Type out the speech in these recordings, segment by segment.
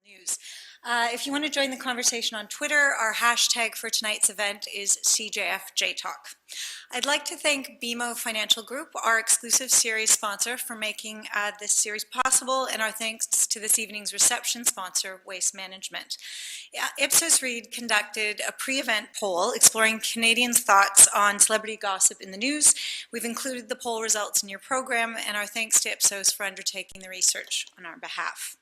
News. If you want to join the conversation on Twitter, our hashtag for tonight's event is CJFJTalk. I'd like to thank BMO Financial Group, our exclusive series sponsor, for making this series possible, and our thanks to this evening's reception sponsor, Waste Management. Ipsos Reid conducted a pre-event poll exploring Canadians' thoughts on celebrity gossip in the news. We've included the poll results in your program, and our thanks to Ipsos for undertaking the research on our behalf.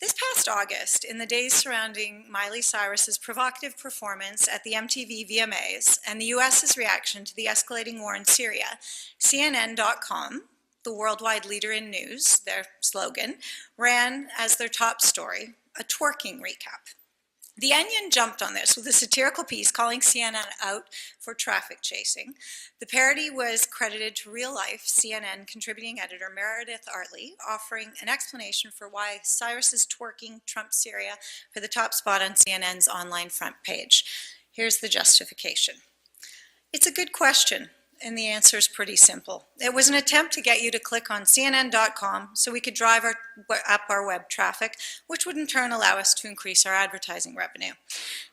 This past August, in the days surrounding Miley Cyrus's provocative performance at the MTV VMAs and the US's reaction to the escalating war in Syria, CNN.com, the worldwide leader in news, their slogan, ran as their top story a twerking recap. The Onion jumped on this with a satirical piece calling CNN out for traffic chasing. The parody was credited to real-life CNN contributing editor Meredith Artley, offering an explanation for why Cyrus's twerking trumped Syria for the top spot on CNN's online front page. Here's the justification. It's a good question, and the answer is pretty simple. It was an attempt to get you to click on CNN.com so we could drive up our web traffic, which would in turn allow us to increase our advertising revenue.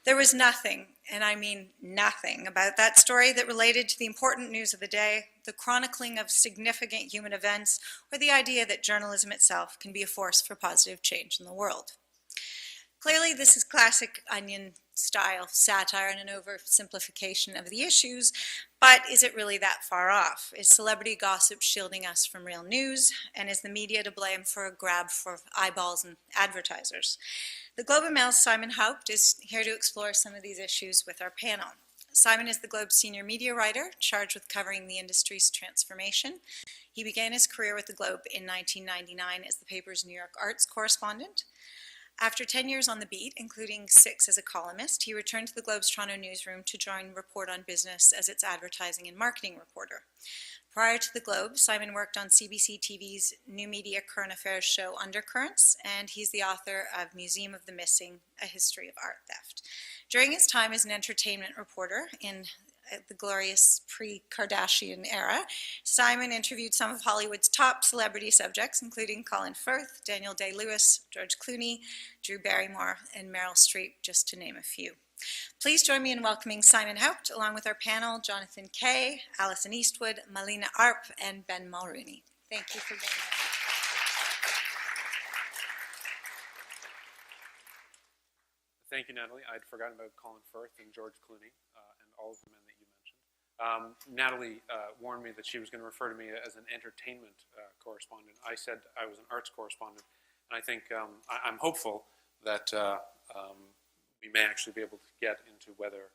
There was nothing, and I mean nothing, about that story that related to the important news of the day, the chronicling of significant human events, or the idea that journalism itself can be a force for positive change in the world. Clearly, this is classic Onion-style satire and an oversimplification of the issues, but is it really that far off? Is celebrity gossip shielding us from real news, and is the media to blame for a grab for eyeballs and advertisers? The Globe and Mail's Simon Haupt is here to explore some of these issues with our panel. Simon is the Globe's senior media writer, charged with covering the industry's transformation. He began his career with the Globe in 1999 as the paper's New York arts correspondent. After 10 years on the beat, including 6 as a columnist, he returned to the Globe's Toronto newsroom to join Report on Business as its advertising and marketing reporter. Prior to the Globe, Simon worked on CBC TV's new media current affairs show Undercurrents, and he's the author of Museum of the Missing, A History of Art Theft. During his time as an entertainment reporter in the glorious pre-Kardashian era, Simon interviewed some of Hollywood's top celebrity subjects, including Colin Firth, Daniel Day-Lewis, George Clooney, Drew Barrymore, and Meryl Streep, just to name a few. Please join me in welcoming Simon Haupt, along with our panel, Jonathan Kay, Alison Eastwood, Malina Arp, and Ben Mulrooney. Thank you for being here. Thank you, Natalie. I'd forgotten about Colin Firth and George Clooney and all of the men that you mentioned. Natalie warned me that she was going to refer to me as an entertainment correspondent. I said I was an arts correspondent, and I think I'm hopeful that we may actually be able to get into whether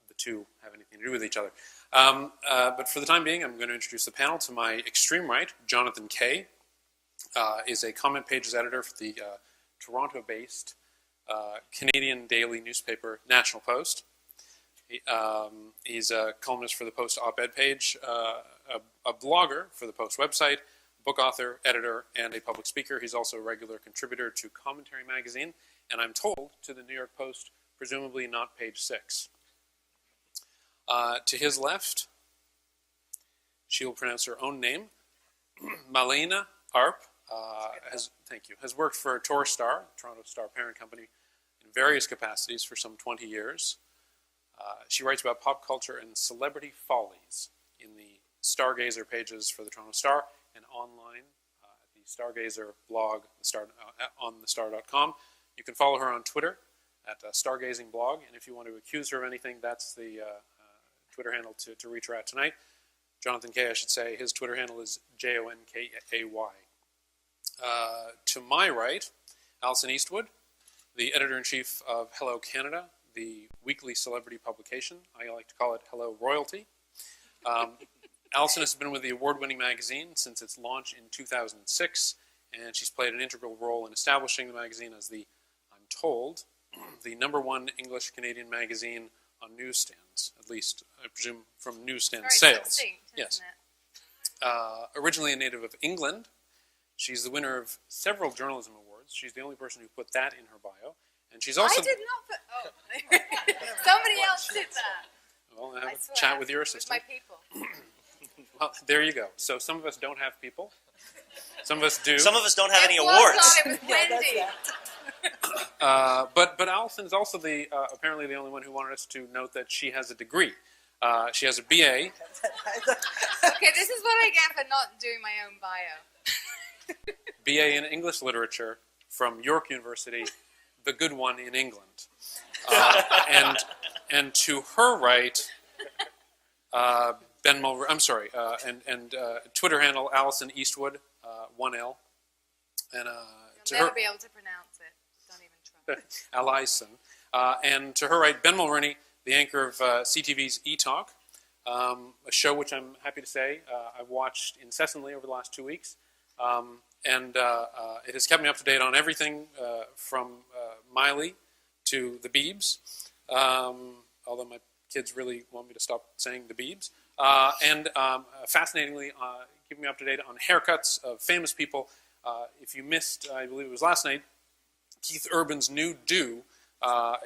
the two have anything to do with each other. But for the time being, I'm going to introduce the panel. To my extreme right, Jonathan Kay is a comment pages editor for the Toronto-based Canadian daily newspaper National Post. He's a columnist for the Post op-ed page, a blogger for the Post website, book author, editor, and a public speaker. He's also a regular contributor to Commentary magazine, and I'm told to the New York Post, presumably not page 6. To his left, she will pronounce her own name, Malina Arp, has worked for Torstar, Toronto Star parent company, in various capacities for some 20 years. She writes about pop culture and celebrity follies in the Stargazer pages for the Toronto Star and online at the Stargazer blog on thestar.com. You can follow her on Twitter at Stargazing blog, and if you want to accuse her of anything, that's the Twitter handle to reach her at tonight. Jonathan Kay, I should say, his Twitter handle is JONKAY. To my right, Alison Eastwood, the editor-in-chief of Hello Canada, the weekly celebrity publication. I like to call it Hello Royalty. Alison has been with the award-winning magazine since its launch in 2006, and she's played an integral role in establishing the magazine as the, I'm told, the #1 English-Canadian magazine on newsstands, at least, I presume, from newsstand sales. Yes. Originally a native of England, she's the winner of several journalism awards. She's the only person who put that in her bio. And she's also... I did not put... Oh. Somebody else did that. Well, have a chat with your assistant. With my people. Well, there you go. So some of us don't have people. Some of us do. Some of us don't have any It was awards. not, it was Wendy. But Allison is also apparently the only one who wanted us to note that she has a degree. She has a BA. Okay, this is what I get for not doing my own bio. BA in English Literature from York University, the good one in England. And to her right, Ben Mulroney, I'm sorry, and Twitter handle Allison Eastwood, 1L. And to You'll never her, be able to pronounce it. Don't even try. Allison. And to her right, Ben Mulroney, the anchor of CTV's E-Talk, a show which I'm happy to say I've watched incessantly over the last 2 weeks. And it has kept me up to date on everything from Miley to the Biebs, although my kids really want me to stop saying the Biebs. And fascinatingly, keeping me up to date on haircuts of famous people. If you missed, I believe it was last night, Keith Urban's new do.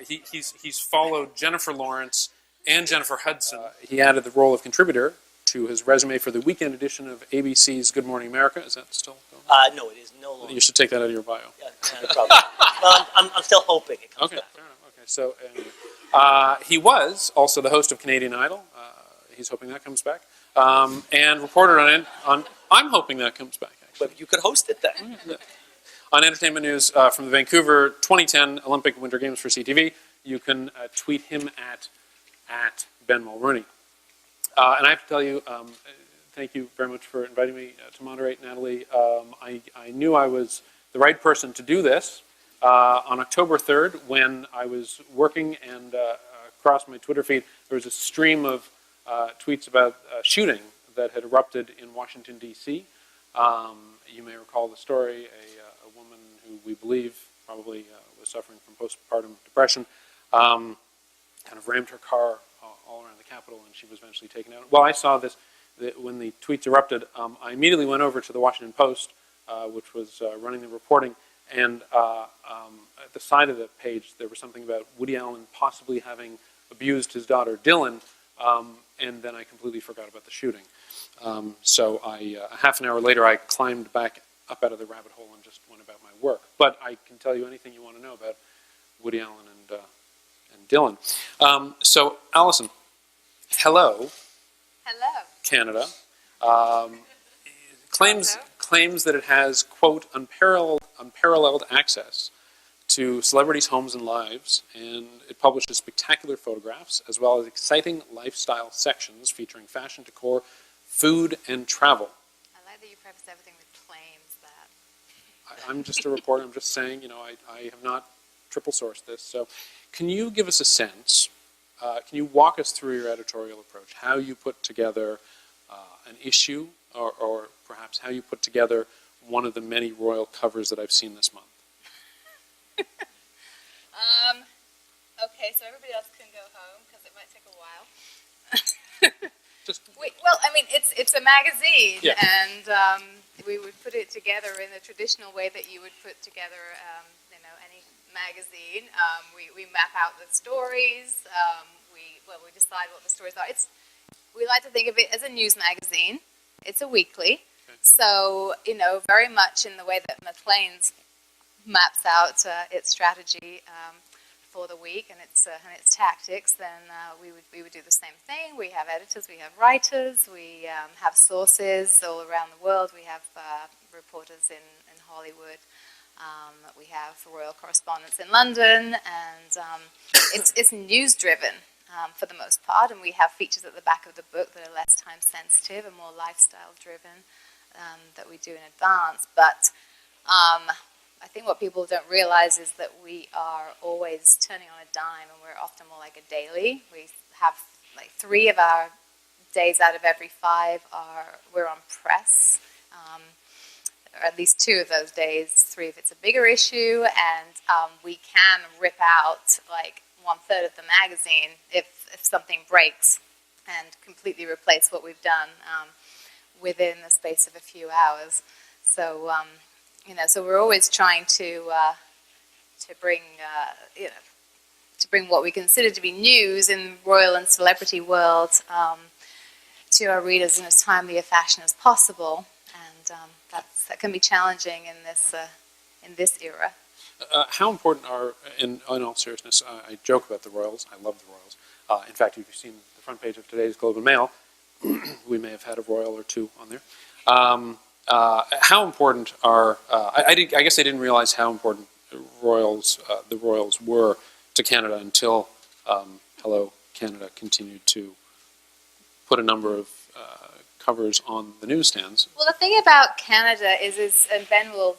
He's followed Jennifer Lawrence and Jennifer Hudson. He added the role of contributor to his resume for the weekend edition of ABC's Good Morning America. Is that still going? No, it is no longer. You should take that out of your bio. Yeah, no problem. Well, I'm still hoping it comes Okay, back. fair enough. Okay, so he was also the host of Canadian Idol. He's hoping that comes back. And reported on I'm hoping that comes back, actually. But you could host it then. On entertainment news from the Vancouver 2010 Olympic Winter Games for CTV, you can tweet him at Ben Mulroney. And I have to tell you, thank you very much for inviting me to moderate, Natalie. I knew I was the right person to do this on October 3rd when I was working, and across my Twitter feed there was a stream of tweets about shooting that had erupted in Washington, D.C. You may recall the story, a woman who we believe probably was suffering from postpartum depression kind of rammed her car all around the Capitol, and she was eventually taken out. Well, I saw this when the tweets erupted. I immediately went over to the Washington Post, which was running the reporting, and at the side of the page there was something about Woody Allen possibly having abused his daughter Dylan, and then I completely forgot about the shooting. So half an hour later, I climbed back up out of the rabbit hole and just went about my work. But I can tell you anything you want to know about Woody Allen and Dylan. So, Allison, hello, Canada. Claims that it has, quote, unparalleled access to celebrities' homes and lives, and it publishes spectacular photographs as well as exciting lifestyle sections featuring fashion, decor, food, and travel. I like that you preface everything with claims that. I'm just a reporter. I'm just saying, I have not triple sourced this. So can you give us a sense, can you walk us through your editorial approach, how you put together an issue, or perhaps how you put together one of the many royal covers that I've seen this month? Okay, so everybody else can go home because it might take a while. Well, I mean, it's a magazine, Yeah. and we would put it together in the traditional way that you would put together, any magazine. We map out the stories. We decide what the stories are. We like to think of it as a news magazine. It's a weekly, Okay. so very much in the way that Maclean's maps out its strategy for the week and its tactics, then we would do the same thing. We have editors, we have writers, we have sources all around the world. We have reporters in Hollywood. We have royal correspondents in London, and it's news driven for the most part. And we have features at the back of the book that are less time sensitive and more lifestyle driven that we do in advance. But I think what people don't realize is that we are always turning on a dime, and we're often more like a daily. We have like 3 of our days out of every 5 we're on press, or at least 2 of those days, 3 if it's a bigger issue, and we can rip out like 1/3 of the magazine if something breaks, and completely replace what we've done within the space of a few hours. So. So we're always trying to bring, to bring what we consider to be news in royal and celebrity world to our readers in as timely a fashion as possible. And that can be challenging in this era. How important are, in all seriousness, I joke about the Royals. I love the Royals. In fact, if you've seen the front page of today's Globe and Mail, we may have had a Royal or two on there. How important are, I guess I didn't realize how important the Royals were to Canada until Hello Canada continued to put a number of covers on the newsstands. Well, the thing about Canada is, and Ben will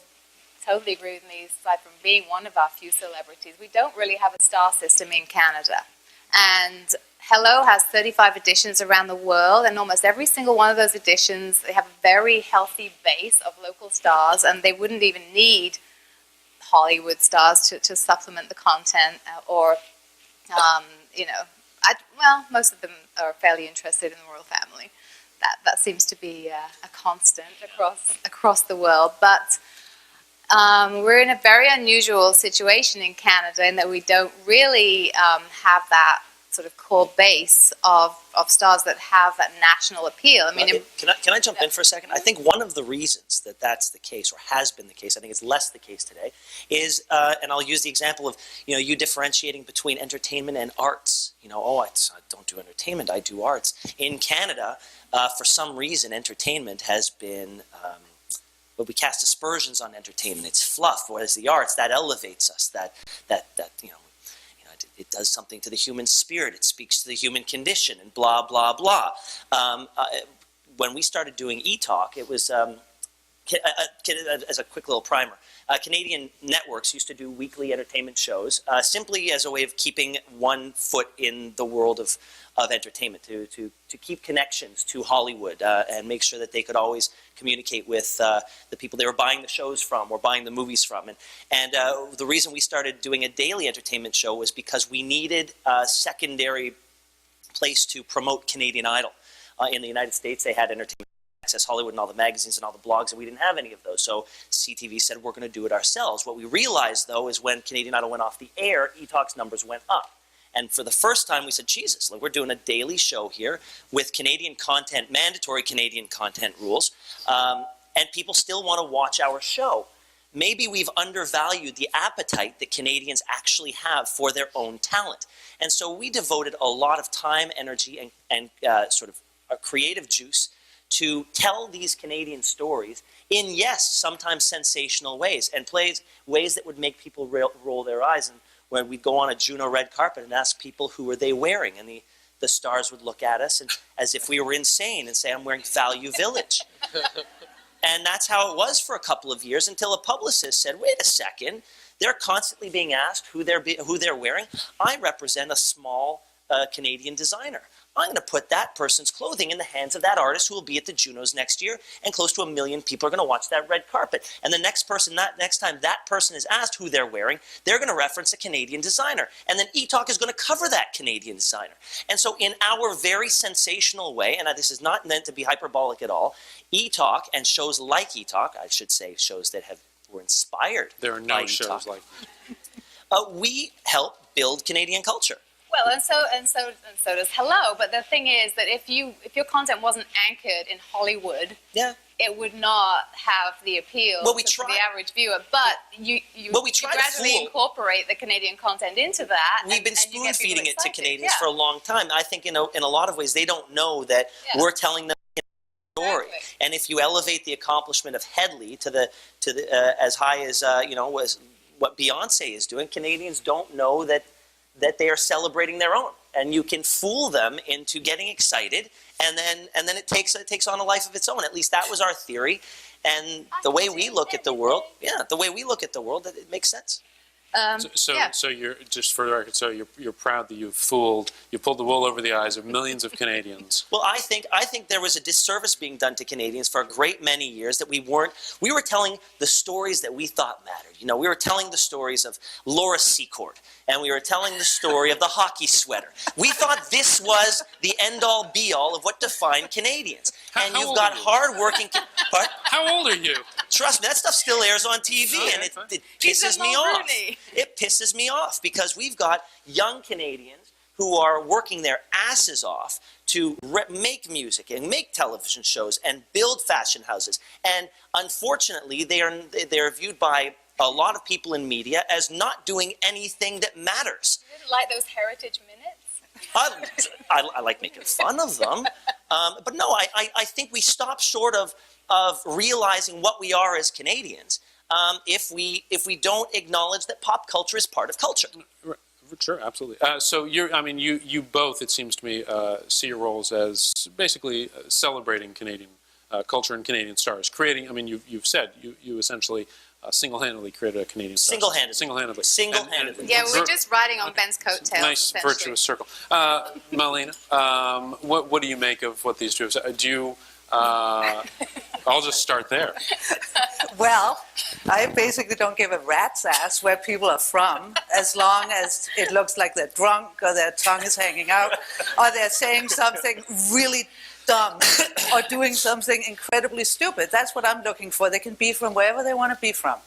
totally agree with me, aside from being one of our few celebrities, we don't really have a star system in Canada. And Hello has 35 editions around the world, and almost every single one of those editions, they have a very healthy base of local stars, and they wouldn't even need Hollywood stars to supplement the content, or, most of them are fairly interested in the royal family. That seems to be a constant across the world. But we're in a very unusual situation in Canada in that we don't really have that sort of core base of stars that have that national appeal. I mean, can I jump in for a second? I think one of the reasons that that's the case, or has been the case, I think it's less the case today, is, and I'll use the example of, you differentiating between entertainment and arts. I don't do entertainment, I do arts. In Canada, for some reason, entertainment has been, we cast aspersions on entertainment. It's fluff, whereas the arts, that elevates us, it does something to the human spirit. It speaks to the human condition, and blah, blah, blah. When we started doing E-Talk, it was, as a quick little primer, Canadian networks used to do weekly entertainment shows simply as a way of keeping one foot in the world of entertainment, to keep connections to Hollywood and make sure that they could always communicate with the people they were buying the shows from or buying the movies from. And the reason we started doing a daily entertainment show was because we needed a secondary place to promote Canadian Idol. In the United States, they had Entertainment Access Hollywood and all the magazines and all the blogs, and we didn't have any of those. So CTV said, we're going to do it ourselves. What we realized, though, is when Canadian Idol went off the air, E-Talk's numbers went up. And for the first time, we said, Jesus, we're doing a daily show here with Canadian content, mandatory Canadian content rules, and people still want to watch our show. Maybe we've undervalued the appetite that Canadians actually have for their own talent. And so we devoted a lot of time, energy, and sort of a creative juice to tell these Canadian stories in, yes, sometimes sensational ways, and ways that would make people roll their eyes. And when we'd go on a Juno red carpet and ask people who were they wearing, and the stars would look at us and, as if we were insane and say, I'm wearing Value Village. And that's how it was for a couple of years until a publicist said, wait a second, they're constantly being asked who they're wearing. I represent a small Canadian designer. I'm going to put that person's clothing in the hands of that artist who will be at the Junos next year, and close to 1 million people are going to watch that red carpet. And the next time that person is asked who they're wearing, they're going to reference a Canadian designer. And then E-Talk is going to cover that Canadian designer. And so in our very sensational way, and this is not meant to be hyperbolic at all, E-Talk and shows like E-Talk, I should say shows that were inspired There are by no shows E-Talk, like we help build Canadian culture. Well, and so does Hello. But the thing is that if your content wasn't anchored in Hollywood, Yeah. it would not have the appeal Well, we to try- the average viewer. But you try to gradually fool- incorporate the Canadian content into that. We've been and you get people spoon-feeding it to excited. Canadians Yeah. for a long time. I think in a lot of ways they don't know that we're telling them a story. Exactly. And if you elevate the accomplishment of Headley to the as high as was what Beyonce is doing, Canadians don't know that they are celebrating their own. And you can fool them into getting excited, and then it takes on a life of its own. At least that was our theory, and the way we look at the world, it makes sense. So you're, just for the record, so you're proud that you pulled the wool over the eyes of millions of Canadians. Well, I think there was a disservice being done to Canadians for a great many years that we were telling the stories that we thought mattered. We were telling the stories of Laura Secord, and we were telling the story of the hockey sweater. We thought this was the end-all, be-all of what defined Canadians. And How you've old got are you? hard-working... How old are you? Trust me, that stuff still airs on TV, Okay, and fine. it He's pisses a me off. Mulrooney. It pisses me off because we've got young Canadians who are working their asses off to make music and make television shows and build fashion houses. And unfortunately, they are viewed by a lot of people in media as not doing anything that matters. You didn't like those heritage minutes? I like making fun of them, but no, I think we stop short of realizing what we are as Canadians if we don't acknowledge that pop culture is part of culture. Sure, absolutely. So you both, it seems to me, see your roles as basically celebrating Canadian culture and Canadian stars, creating. I mean, you've said you essentially single-handedly created a Canadian star. Single-handedly. Yeah, we're just riding on Ben's coattails. Nice virtuous circle. Marlena, what do you make of what these two have said? Do you? I'll just start there. Well, I basically don't give a rat's ass where people are from, as long as it looks like they're drunk or their tongue is hanging out or they're saying something really dumb or doing something incredibly stupid. That's what I'm looking for. They can be from wherever they want to be from.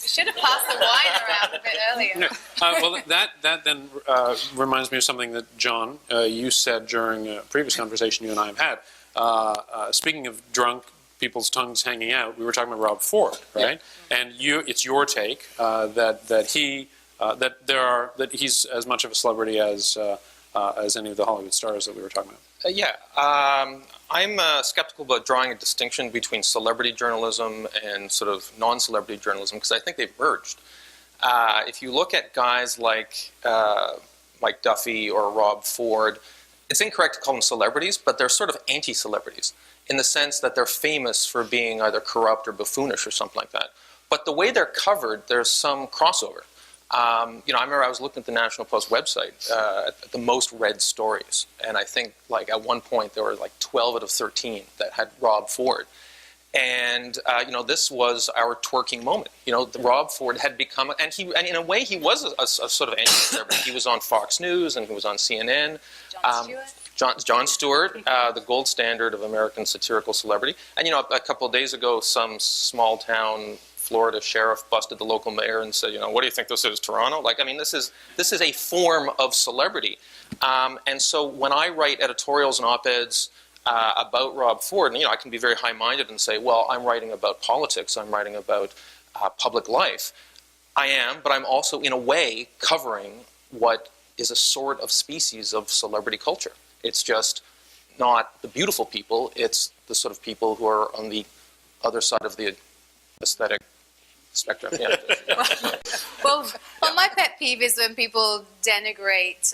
We should have passed the wine around a bit earlier. Well, that then reminds me of something that, John, you said during a previous conversation you and I have had. Speaking of drunk, people's tongues hanging out, we were talking about Rob Ford, right? Yeah. And it's your take that he's as much of a celebrity as any of the Hollywood stars that we were talking about. I'm skeptical about drawing a distinction between celebrity journalism and sort of non-celebrity journalism because I think they've merged. If you look at guys like Mike Duffy or Rob Ford, it's incorrect to call them celebrities, but they're sort of anti-celebrities in the sense that they're famous for being either corrupt or buffoonish or something like that. But the way they're covered, there's some crossover. I remember I was looking at the National Post website at the most read stories, and I think like at one point there were like 12 out of 13 that had Rob Ford. And this was our twerking moment. Rob Ford had become, and in a way he was a sort of anti-celebrity. He was on Fox News and he was on CNN. Jon Stewart, the gold standard of American satirical celebrity. And a couple of days ago, some small town Florida sheriff busted the local mayor and said, what do you think this is, Toronto? This is a form of celebrity. And so when I write editorials and op-eds about Rob Ford, and I can be very high-minded and say, well, I'm writing about politics, I'm writing about public life. I am, but I'm also in a way covering what is a sort of species of celebrity culture. It's just not the beautiful people, it's the sort of people who are on the other side of the aesthetic spectrum. Yeah. Well, my pet peeve is when people denigrate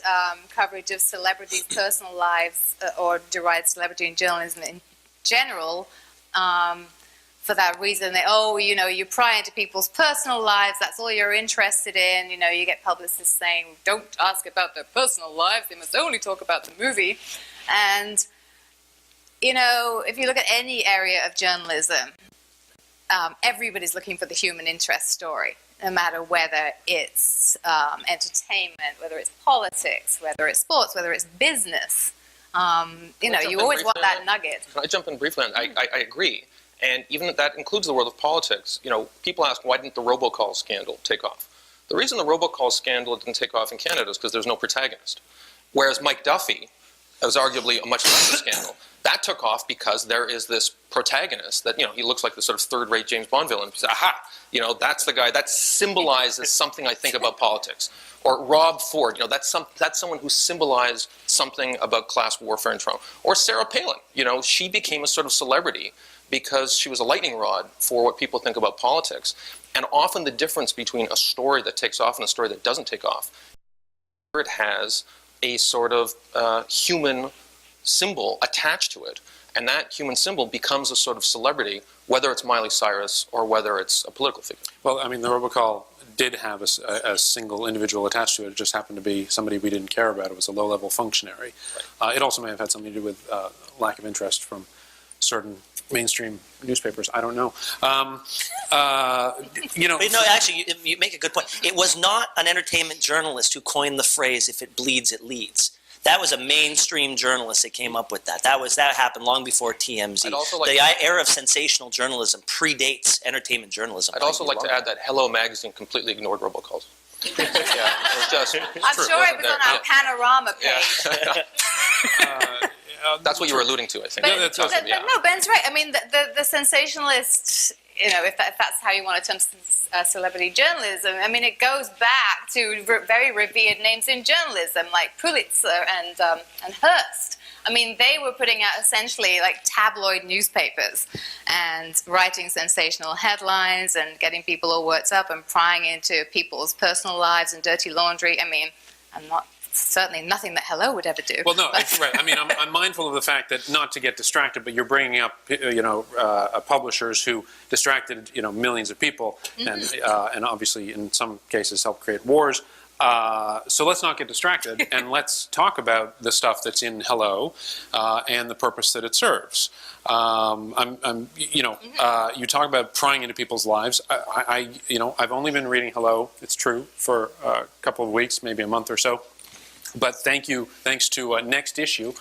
coverage of celebrities' personal lives or deride celebrity and journalism in general for that reason. You pry into people's personal lives, that's all you're interested in. You get publicists saying, don't ask about their personal lives, they must only talk about the movie. And, if you look at any area of journalism, everybody's looking for the human interest story, no matter whether it's entertainment, whether it's politics, whether it's sports, whether it's business. You always want that nugget. Can I jump in briefly? I agree. And even that includes the world of politics. People ask, why didn't the robocall scandal take off? The reason the robocall scandal didn't take off in Canada is because there's no protagonist. Whereas Mike Duffy was arguably a much lesser scandal. That took off because there is this protagonist that, he looks like the sort of third-rate James Bond villain. Aha! That's the guy. That symbolizes something I think about politics. Or Rob Ford, that's someone who symbolized something about class warfare in Toronto. Or Sarah Palin, she became a sort of celebrity because she was a lightning rod for what people think about politics. And often the difference between a story that takes off and a story that doesn't take off, it has a sort of human symbol attached to it. And that human symbol becomes a sort of celebrity, whether it's Miley Cyrus or whether it's a political figure. Well, the robocall did have a single individual attached to it. It just happened to be somebody we didn't care about. It was a low-level functionary. Right. It also may have had something to do with lack of interest from certain mainstream newspapers. I don't know. But no, actually, you make a good point. It was not an entertainment journalist who coined the phrase, if it bleeds, it leads. That was a mainstream journalist that came up with that. That happened long before TMZ. The era of sensational journalism predates entertainment journalism. I'd also like to add that Hello Magazine completely ignored robocalls. Yeah, it was just. I'm sure it was on our panorama page. Yeah. That's what you were alluding to, I think. But, that's but- awesome, but no, Ben's right. I mean, the sensationalist, if that's how you want to term celebrity journalism, I mean, it goes back to very revered names in journalism, like Pulitzer and Hearst. I mean, they were putting out essentially like tabloid newspapers and writing sensational headlines and getting people all worked up and prying into people's personal lives and dirty laundry. I mean, certainly nothing that Hello would ever do. Well, no, it's right. I mean, I'm mindful of the fact that, not to get distracted, but you're bringing up, publishers who distracted, millions of people, and obviously in some cases helped create wars. So let's not get distracted, and let's talk about the stuff that's in Hello and the purpose that it serves. You talk about prying into people's lives. I've only been reading Hello. It's true, for a couple of weeks, maybe a month or so. But thanks to Next Issue,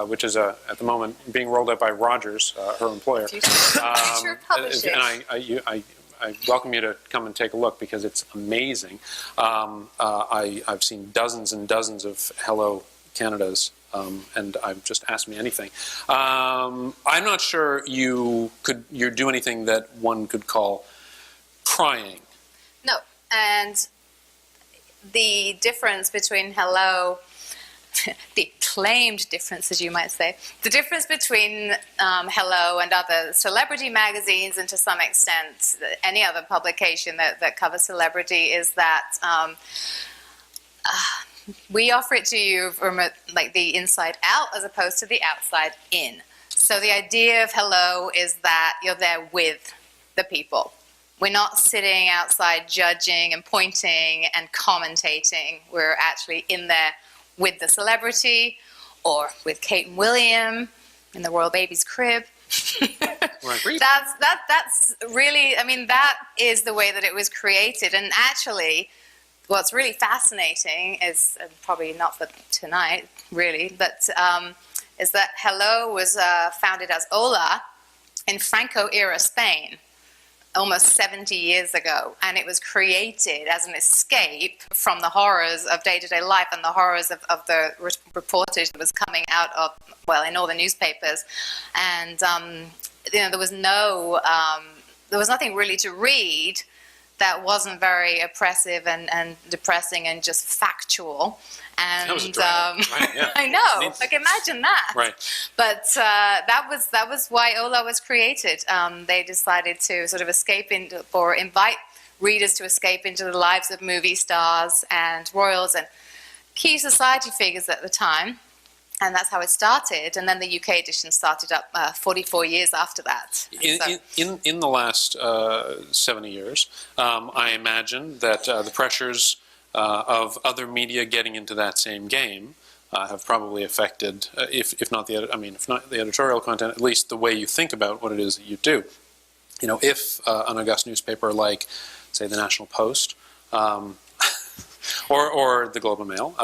which is at the moment being rolled out by Rogers, her employer. Future publishing. And I welcome you to come and take a look, because it's amazing. I've seen dozens and dozens of Hello Canadas, and I've just asked me anything. I'm not sure you do anything that one could call prying. No, and the difference between Hello, the claimed difference, as you might say, the difference between Hello and other celebrity magazines, and to some extent any other publication that covers celebrity, is that we offer it to you from the inside out as opposed to the outside in. So the idea of Hello is that you're there with the people. We're not sitting outside judging and pointing and commentating. We're actually in there with the celebrity, or with Kate and William in the royal baby's crib. Right. That's really, I mean, that is the way that it was created. And actually, what's really fascinating is, probably not for tonight, really, but is that Hello was founded as Hola in Franco-era Spain, almost 70 years ago, and it was created as an escape from the horrors of day-to-day life and the horrors of the reportage that was coming out of, in all the newspapers. And there was nothing really to read that wasn't very oppressive and depressing and just factual. And That was a drag. Right, yeah. I know, imagine that. Right. But that was why Hola was created. They decided to sort of invite readers to escape into the lives of movie stars and royals and key society figures at the time. And that's how it started. And then the UK edition started up 44 years after that. In the last 70 years, I imagine that the pressures of other media getting into that same game have probably affected, if not the editorial content, at least the way you think about what it is that you do. If an august newspaper like, say, the National Post, or the Globe and Mail,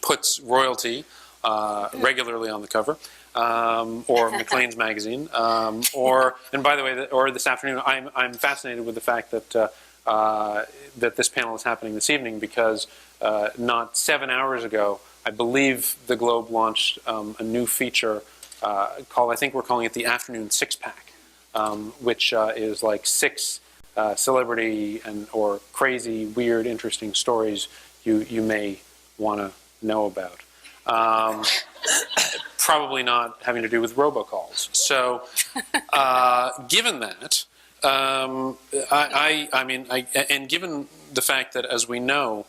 puts royalty regularly on the cover, or Maclean's magazine, and by the way, or this afternoon, I'm fascinated with the fact that that this panel is happening this evening, because not 7 hours ago, I believe the Globe launched a new feature called, I think we're calling it the Afternoon Six-Pack, which is like 6 celebrity or crazy, weird, interesting stories you may want to know about. Probably not having to do with robocalls. So, given that, and given the fact that, as we know,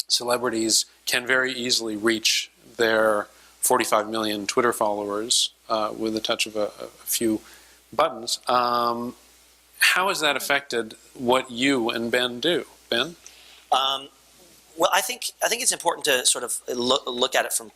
celebrities can very easily reach their 45 million Twitter followers with the touch of a few buttons, how has that affected what you and Ben do? Ben? Well, I think it's important to sort of look at it from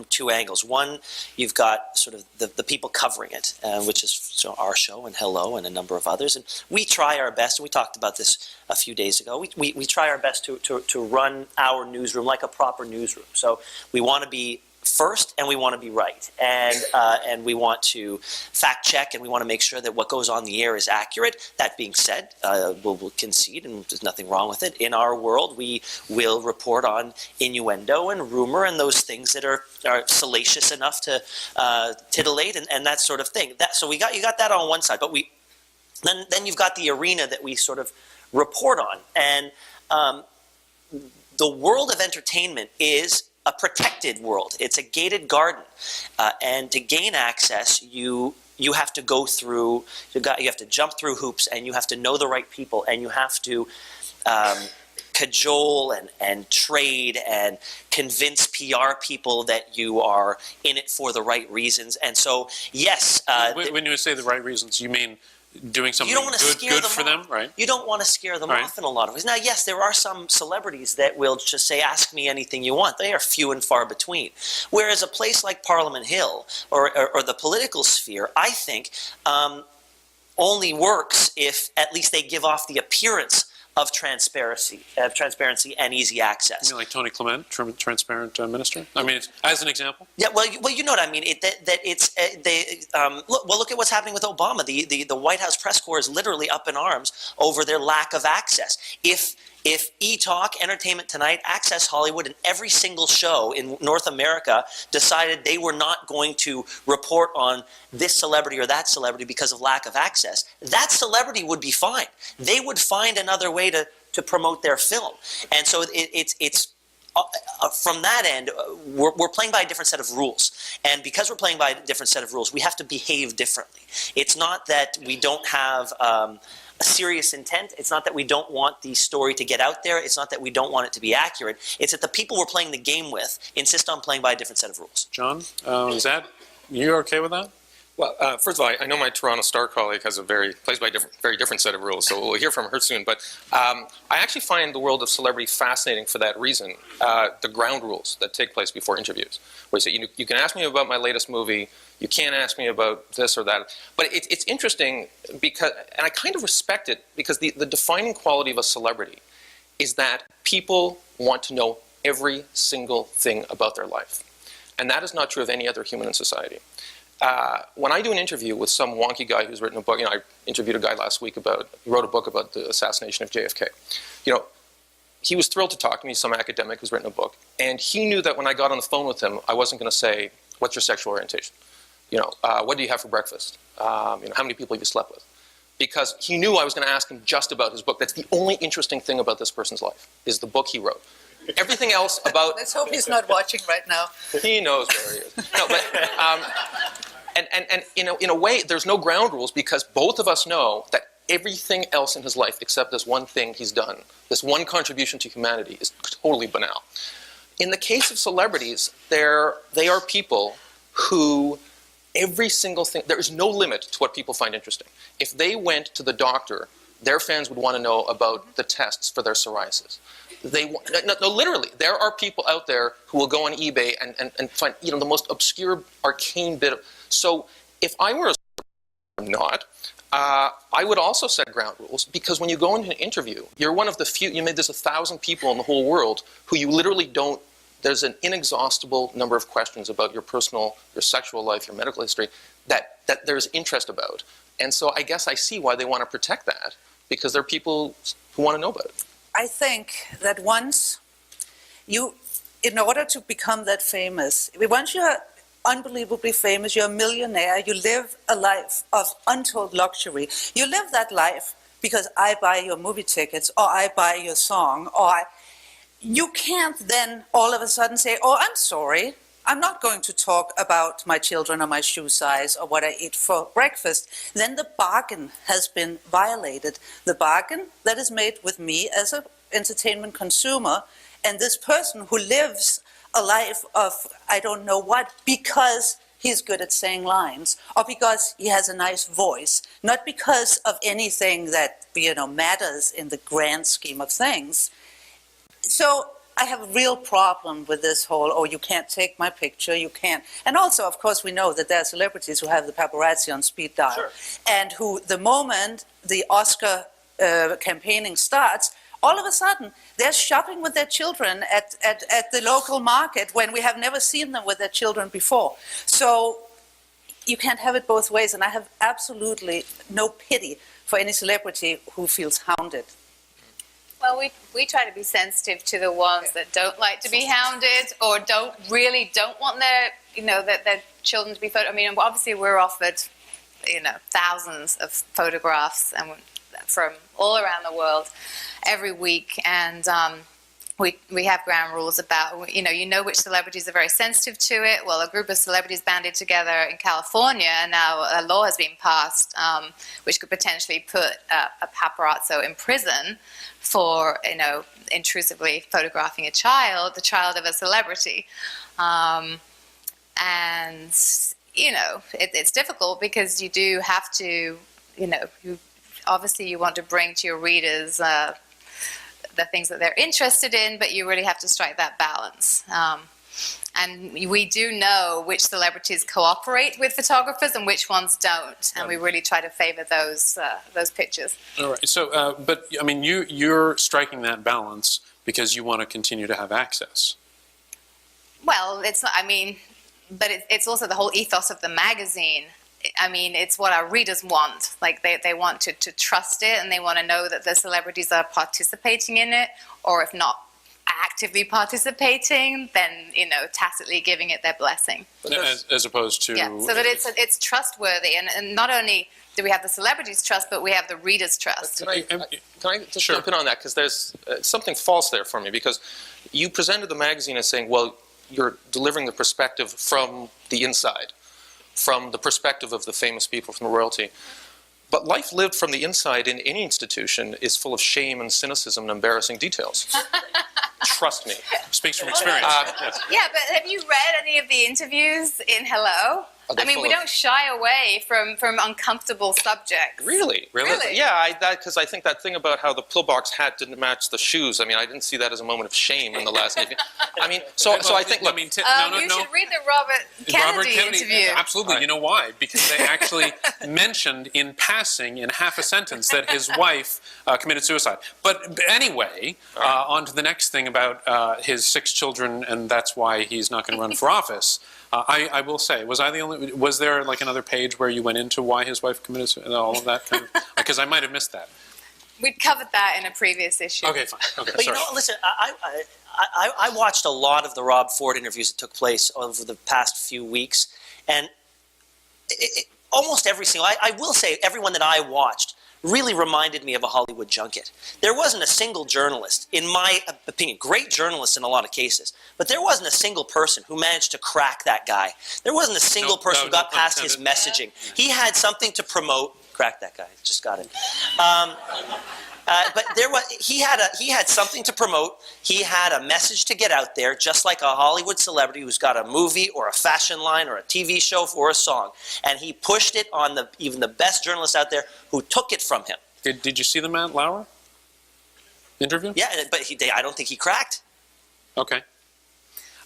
two angles. One, you've got sort of the people covering it, which is our show and Hello and a number of others. And we try our best, and we talked about this a few days ago, we try our best to run our newsroom like a proper newsroom. So we want to be first, and we want to be right, and we want to fact check, and we want to make sure that what goes on the air is accurate. That being said, we'll concede, and there's nothing wrong with it. In our world, we will report on innuendo and rumor and those things that are salacious enough to titillate and that sort of thing. So you got that on one side, but then you've got the arena that we sort of report on, and the world of entertainment is a protected world. It's a gated garden, and to gain access, you have to go through. You have to jump through hoops, and you have to know the right people, and you have to cajole and trade and convince PR people that you are in it for the right reasons. And so, yes, when you say the right reasons, you mean doing something you don't want to scare good them for them, right? You don't want to scare them Right. off in a lot of ways. Now, yes, there are some celebrities that will just say, ask me anything you want. They are few and far between. Whereas a place like Parliament Hill or the political sphere, I think, only works if at least they give off the appearance of transparency and easy access. You mean like Tony Clement, transparent minister? I mean, as an example. Yeah, well, you know what I mean. Look at what's happening with Obama. The White House press corps is literally up in arms over their lack of access. If E-Talk, Entertainment Tonight, Access Hollywood, and every single show in North America decided they were not going to report on this celebrity or that celebrity because of lack of access, that celebrity would be fine. They would find another way to promote their film. And so it's from that end, we're playing by a different set of rules. And because we're playing by a different set of rules, we have to behave differently. It's not that we don't have a serious intent. It's not that we don't want the story to get out there. It's not that we don't want it to be accurate. It's that the people we're playing the game with insist on playing by a different set of rules. John, is that, you okay with that? Well, first of all, I know my Toronto Star colleague plays by a very different set of rules, so we'll hear from her soon. But I actually find the world of celebrity fascinating for that reason. The ground rules that take place before interviews, where you say, you can ask me about my latest movie, you can't ask me about this or that. But it's interesting because, and I kind of respect it, because the defining quality of a celebrity is that people want to know every single thing about their life. And that is not true of any other human in society. When I do an interview with some wonky guy who's written a book, I interviewed a guy last week he wrote a book about the assassination of JFK. He was thrilled to talk to me, some academic who's written a book, and he knew that when I got on the phone with him, I wasn't going to say, what's your sexual orientation? What do you have for breakfast? How many people have you slept with? Because he knew I was going to ask him just about his book. That's the only interesting thing about this person's life, is the book he wrote. Everything else about... Let's hope he's not watching right now. He knows where he is. No, but... And in a way, there's no ground rules, because both of us know that everything else in his life, except this one thing he's done, this one contribution to humanity, is totally banal. In the case of celebrities, they are people who every single thing, there is no limit to what people find interesting. If they went to the doctor, their fans would want to know about the tests for their psoriasis. No, literally, there are people out there who will go on eBay and find the most obscure, arcane bit of... So if I were I'm not, I would also set ground rules, because when you go into an interview, you're one of the few, there's 1,000 people in the whole world who you literally don't, there's an inexhaustible number of questions about your personal, your sexual life, your medical history, that there's interest about. And so I guess I see why they want to protect that, because there are people who want to know about it. I think that once in order to become that famous, once you're unbelievably famous, you're a millionaire, you live a life of untold luxury. You live that life because I buy your movie tickets, or I buy your song, you can't then all of a sudden say, oh, I'm sorry, I'm not going to talk about my children or my shoe size or what I eat for breakfast. Then the bargain has been violated. The bargain that is made with me as an entertainment consumer, and this person who lives a life of I don't know what, because he's good at saying lines, or because he has a nice voice, not because of anything that matters in the grand scheme of things. So I have a real problem with this whole, you can't take my picture, you can't. And also, of course, we know that there are celebrities who have the paparazzi on speed dial. Sure. And who, the moment the Oscar campaigning starts, all of a sudden, they're shopping with their children at the local market when we have never seen them with their children before. So you can't have it both ways, and I have absolutely no pity for any celebrity who feels hounded. Well, we try to be sensitive to the ones that don't like to be hounded or don't want their children to be photoed. I mean, obviously we're offered, thousands of photographs and from all around the world every week, and we have ground rules about, you know which celebrities are very sensitive to it. Well, a group of celebrities banded together in California, and now a law has been passed which could potentially put a paparazzo in prison for, intrusively photographing the child of a celebrity. And, it's difficult because you do have to, obviously you want to bring to your readers the things that they're interested in, but you really have to strike that balance. And we do know which celebrities cooperate with photographers and which ones don't, and we really try to favor those pictures. All right. So, but I mean, you're striking that balance because you want to continue to have access. Well, it's not. I mean, but it's also the whole ethos of the magazine. I mean, it's what our readers want. Like, they want to trust it, and they want to know that the celebrities are participating in it, or if not actively participating, then, tacitly giving it their blessing. As opposed to... Yeah, so that it's trustworthy. And not only do we have the celebrities' trust, but we have the readers' trust. Can I just jump in on that? Because there's something false there for me. Because you presented the magazine as saying, well, you're delivering the perspective from the inside, from the perspective of the famous people, from the royalty. But life lived from the inside in any institution is full of shame and cynicism and embarrassing details. Trust me. Speaks from experience. Yeah, but have you read any of the interviews in Hello? I mean, we don't shy away from uncomfortable subjects. Really? Really? Yeah, because I think that thing about how the pillbox hat didn't match the shoes, I mean, I didn't see that as a moment of shame in the last interview. I mean, so I think... Look, you should read the Robert Kennedy interview. Absolutely. Right. You know why? Because they actually mentioned in passing, in half a sentence, that his wife committed suicide. But anyway, on to the next thing about his 6 children, and that's why he's not going to run for office. I will say, was there like another page where you went into why his wife committed suicide, all of that kind of, because I might have missed that. We'd covered that in a previous issue. Okay, fine. Okay, But sorry. listen, I watched a lot of the Rob Ford interviews that took place over the past few weeks, and almost every single, I will say, everyone that I watched really reminded me of a Hollywood junket. There wasn't a single journalist, in my opinion, great journalists in a lot of cases, but there wasn't a single person who managed to crack that guy. There wasn't a single person who got past his messaging. He had something to promote. Crack that guy. Just got it. But he had something to promote. He had a message to get out there, just like a Hollywood celebrity who's got a movie or a fashion line or a TV show or a song. And he pushed it on even the best journalists out there who took it from him. Did you see the Matt Lauer interview? Yeah, but I don't think he cracked. Okay.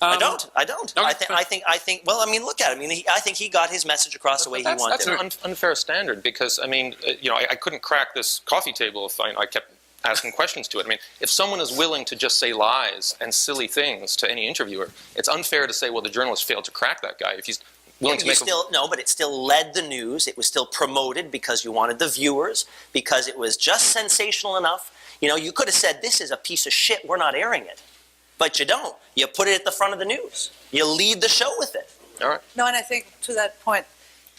I don't. Okay. I think. Well, I mean, look at him. I mean, I think he got his message across the way he wanted. That's an unfair standard because, I mean, I couldn't crack this coffee table if I kept asking questions to it. I mean, if someone is willing to just say lies and silly things to any interviewer, it's unfair to say, well, the journalist failed to crack that guy. If he's willing to make but it still led the news. It was still promoted because you wanted the viewers, because it was just sensational enough. You could have said, this is a piece of shit, we're not airing it. But you don't. You put it at the front of the news. You lead the show with it. All right. No, and I think to that point,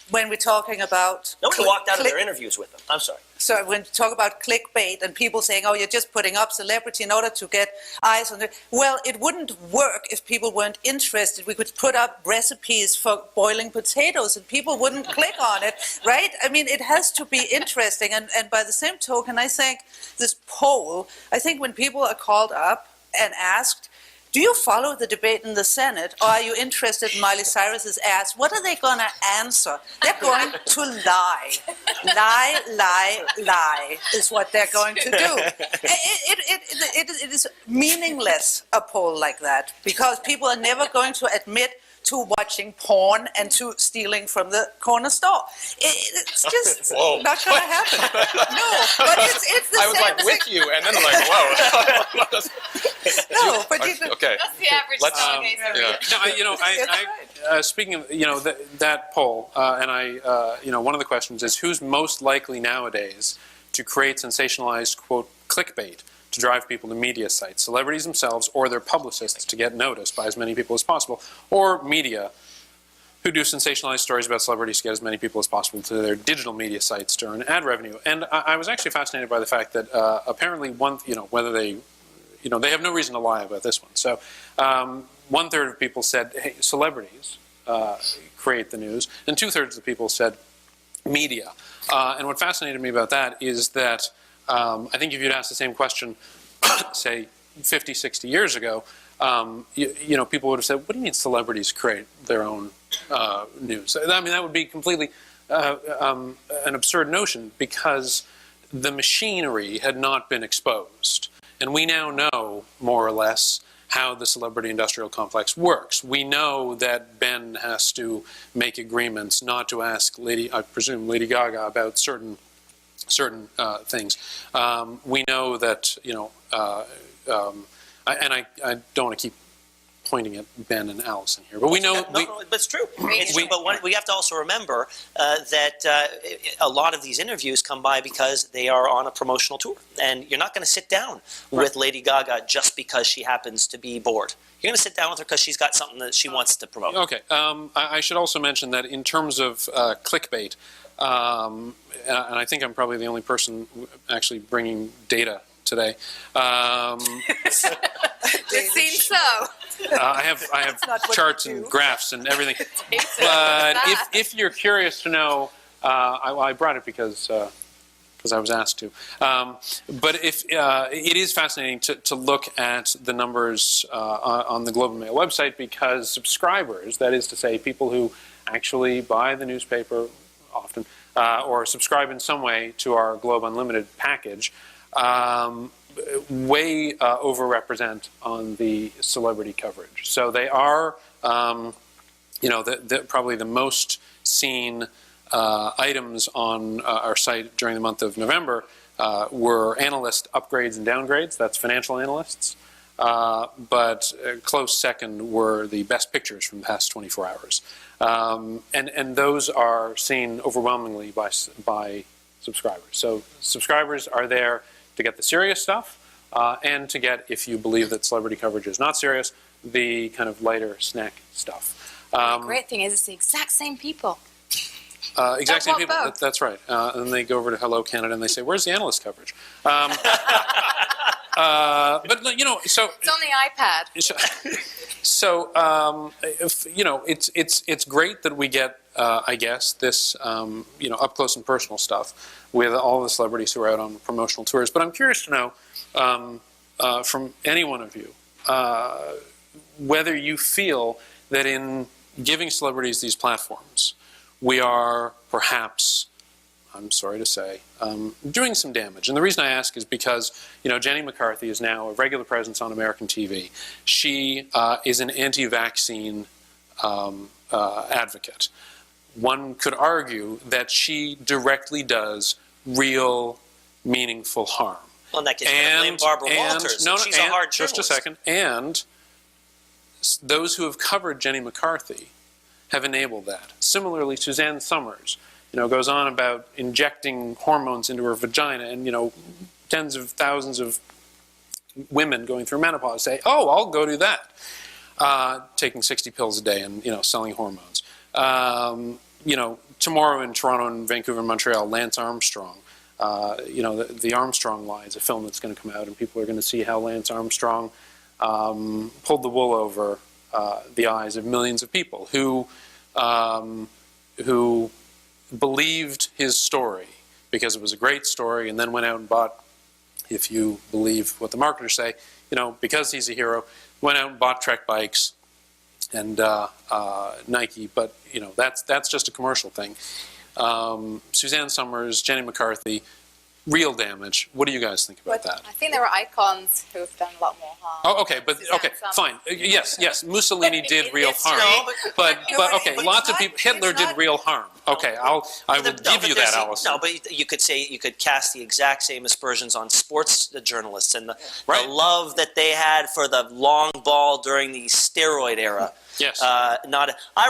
when we're talking about... Nobody walked out of their interviews with them. I'm sorry. So when we talk about clickbait and people saying, oh, you're just putting up celebrity in order to get eyes on it. Well, it wouldn't work if people weren't interested. We could put up recipes for boiling potatoes and people wouldn't click on it, right? I mean, it has to be interesting. And by the same token, I think this poll, I think when people are called up and asked, do you follow the debate in the Senate, or are you interested in Miley Cyrus's ass? What are they going to answer? They're going to lie. Lie is what they're going to do. It is meaningless, a poll like that, because people are never going to admit to watching porn and to stealing from the corner store. It's just Whoa. not going to happen. No, but it's the I was same like thing. with you, and then like, whoa. No, but you Okay. That's the average Let's- stargazer. Yeah. No, speaking of, that poll, and one of the questions is who's most likely nowadays to create sensationalized, quote, clickbait to drive people to media sites, celebrities themselves or their publicists to get noticed by as many people as possible, or media who do sensationalized stories about celebrities to get as many people as possible to their digital media sites to earn ad revenue. And I was actually fascinated by the fact that apparently whether they have no reason to lie about this one. So 1/3 of people said, hey, celebrities create the news, and 2/3 of the people said media. And what fascinated me about that is that I think if you'd asked the same question, say, 50, 60 years ago, people would have said, what do you mean celebrities create their own news? I mean, that would be completely an absurd notion because the machinery had not been exposed. And we now know, more or less, how the celebrity industrial complex works. We know that Ben has to make agreements not to ask I presume Lady Gaga about certain things. We know that, and I don't want to keep pointing at Ben and Allison here, but we know... No, but it's true. It's true. But we have to also remember that a lot of these interviews come by because they are on a promotional tour. And you're not going to sit down with Lady Gaga just because she happens to be bored. You're going to sit down with her because she's got something that she wants to promote. Okay. I should also mention that in terms of clickbait, and I think I'm probably the only person actually bringing data today. It seems so. I have charts and graphs and everything. But if you're curious to know, I brought it because I was asked to. But it is fascinating to look at the numbers on the Globe and Mail website because subscribers, that is to say, people who actually buy the newspaper often or subscribe in some way to our Globe Unlimited package, way overrepresent on the celebrity coverage. So they are, probably the most seen items on our site during the month of November were analyst upgrades and downgrades. That's financial analysts. But close second were the best pictures from the past 24 hours. And those are seen overwhelmingly by subscribers. So subscribers are there to get the serious stuff and to get, if you believe that celebrity coverage is not serious, the kind of lighter snack stuff. The great thing is it's the exact same people. Exact same people. both. That's right. And then they go over to Hello Canada and they say, "Where's the analyst coverage?" But so It's on the iPad. So it's great that we get, I guess, this up close and personal stuff with all the celebrities who are out on promotional tours. But I'm curious to know from any one of you whether you feel that in giving celebrities these platforms, we are perhaps, I'm sorry to say, doing some damage. And the reason I ask is because, Jenny McCarthy is now a regular presence on American TV. She is an anti-vaccine advocate. One could argue that she directly does real, meaningful harm. Well, in that case, blame Barbara Walters. She's a hard journalist. Just a second. And those who have covered Jenny McCarthy have enabled that. Similarly, Suzanne Summers, goes on about injecting hormones into her vagina, and tens of thousands of women going through menopause say, "Oh, I'll go do that," taking 60 pills a day and selling hormones. Tomorrow in Toronto and Vancouver and Montreal, Lance Armstrong. The Armstrong Lie is a film that's going to come out, and people are going to see how Lance Armstrong pulled the wool over the eyes of millions of people who believed his story because it was a great story, and then went out and bought, if you believe what the marketers say, because he's a hero, went out and bought Trek bikes and Nike, but that's just a commercial thing. Suzanne Summers, Jenny McCarthy, real damage. What do you guys think about that? I think there are icons who have done a lot more harm. Oh, okay, but okay, fine. Yes, Mussolini did real harm, but okay, lots of people. Hitler did real harm. Okay, I will give you that, Allison. No, but you could cast the exact same aspersions on sports journalists and the love that they had for the long ball during the steroid era. Yes. I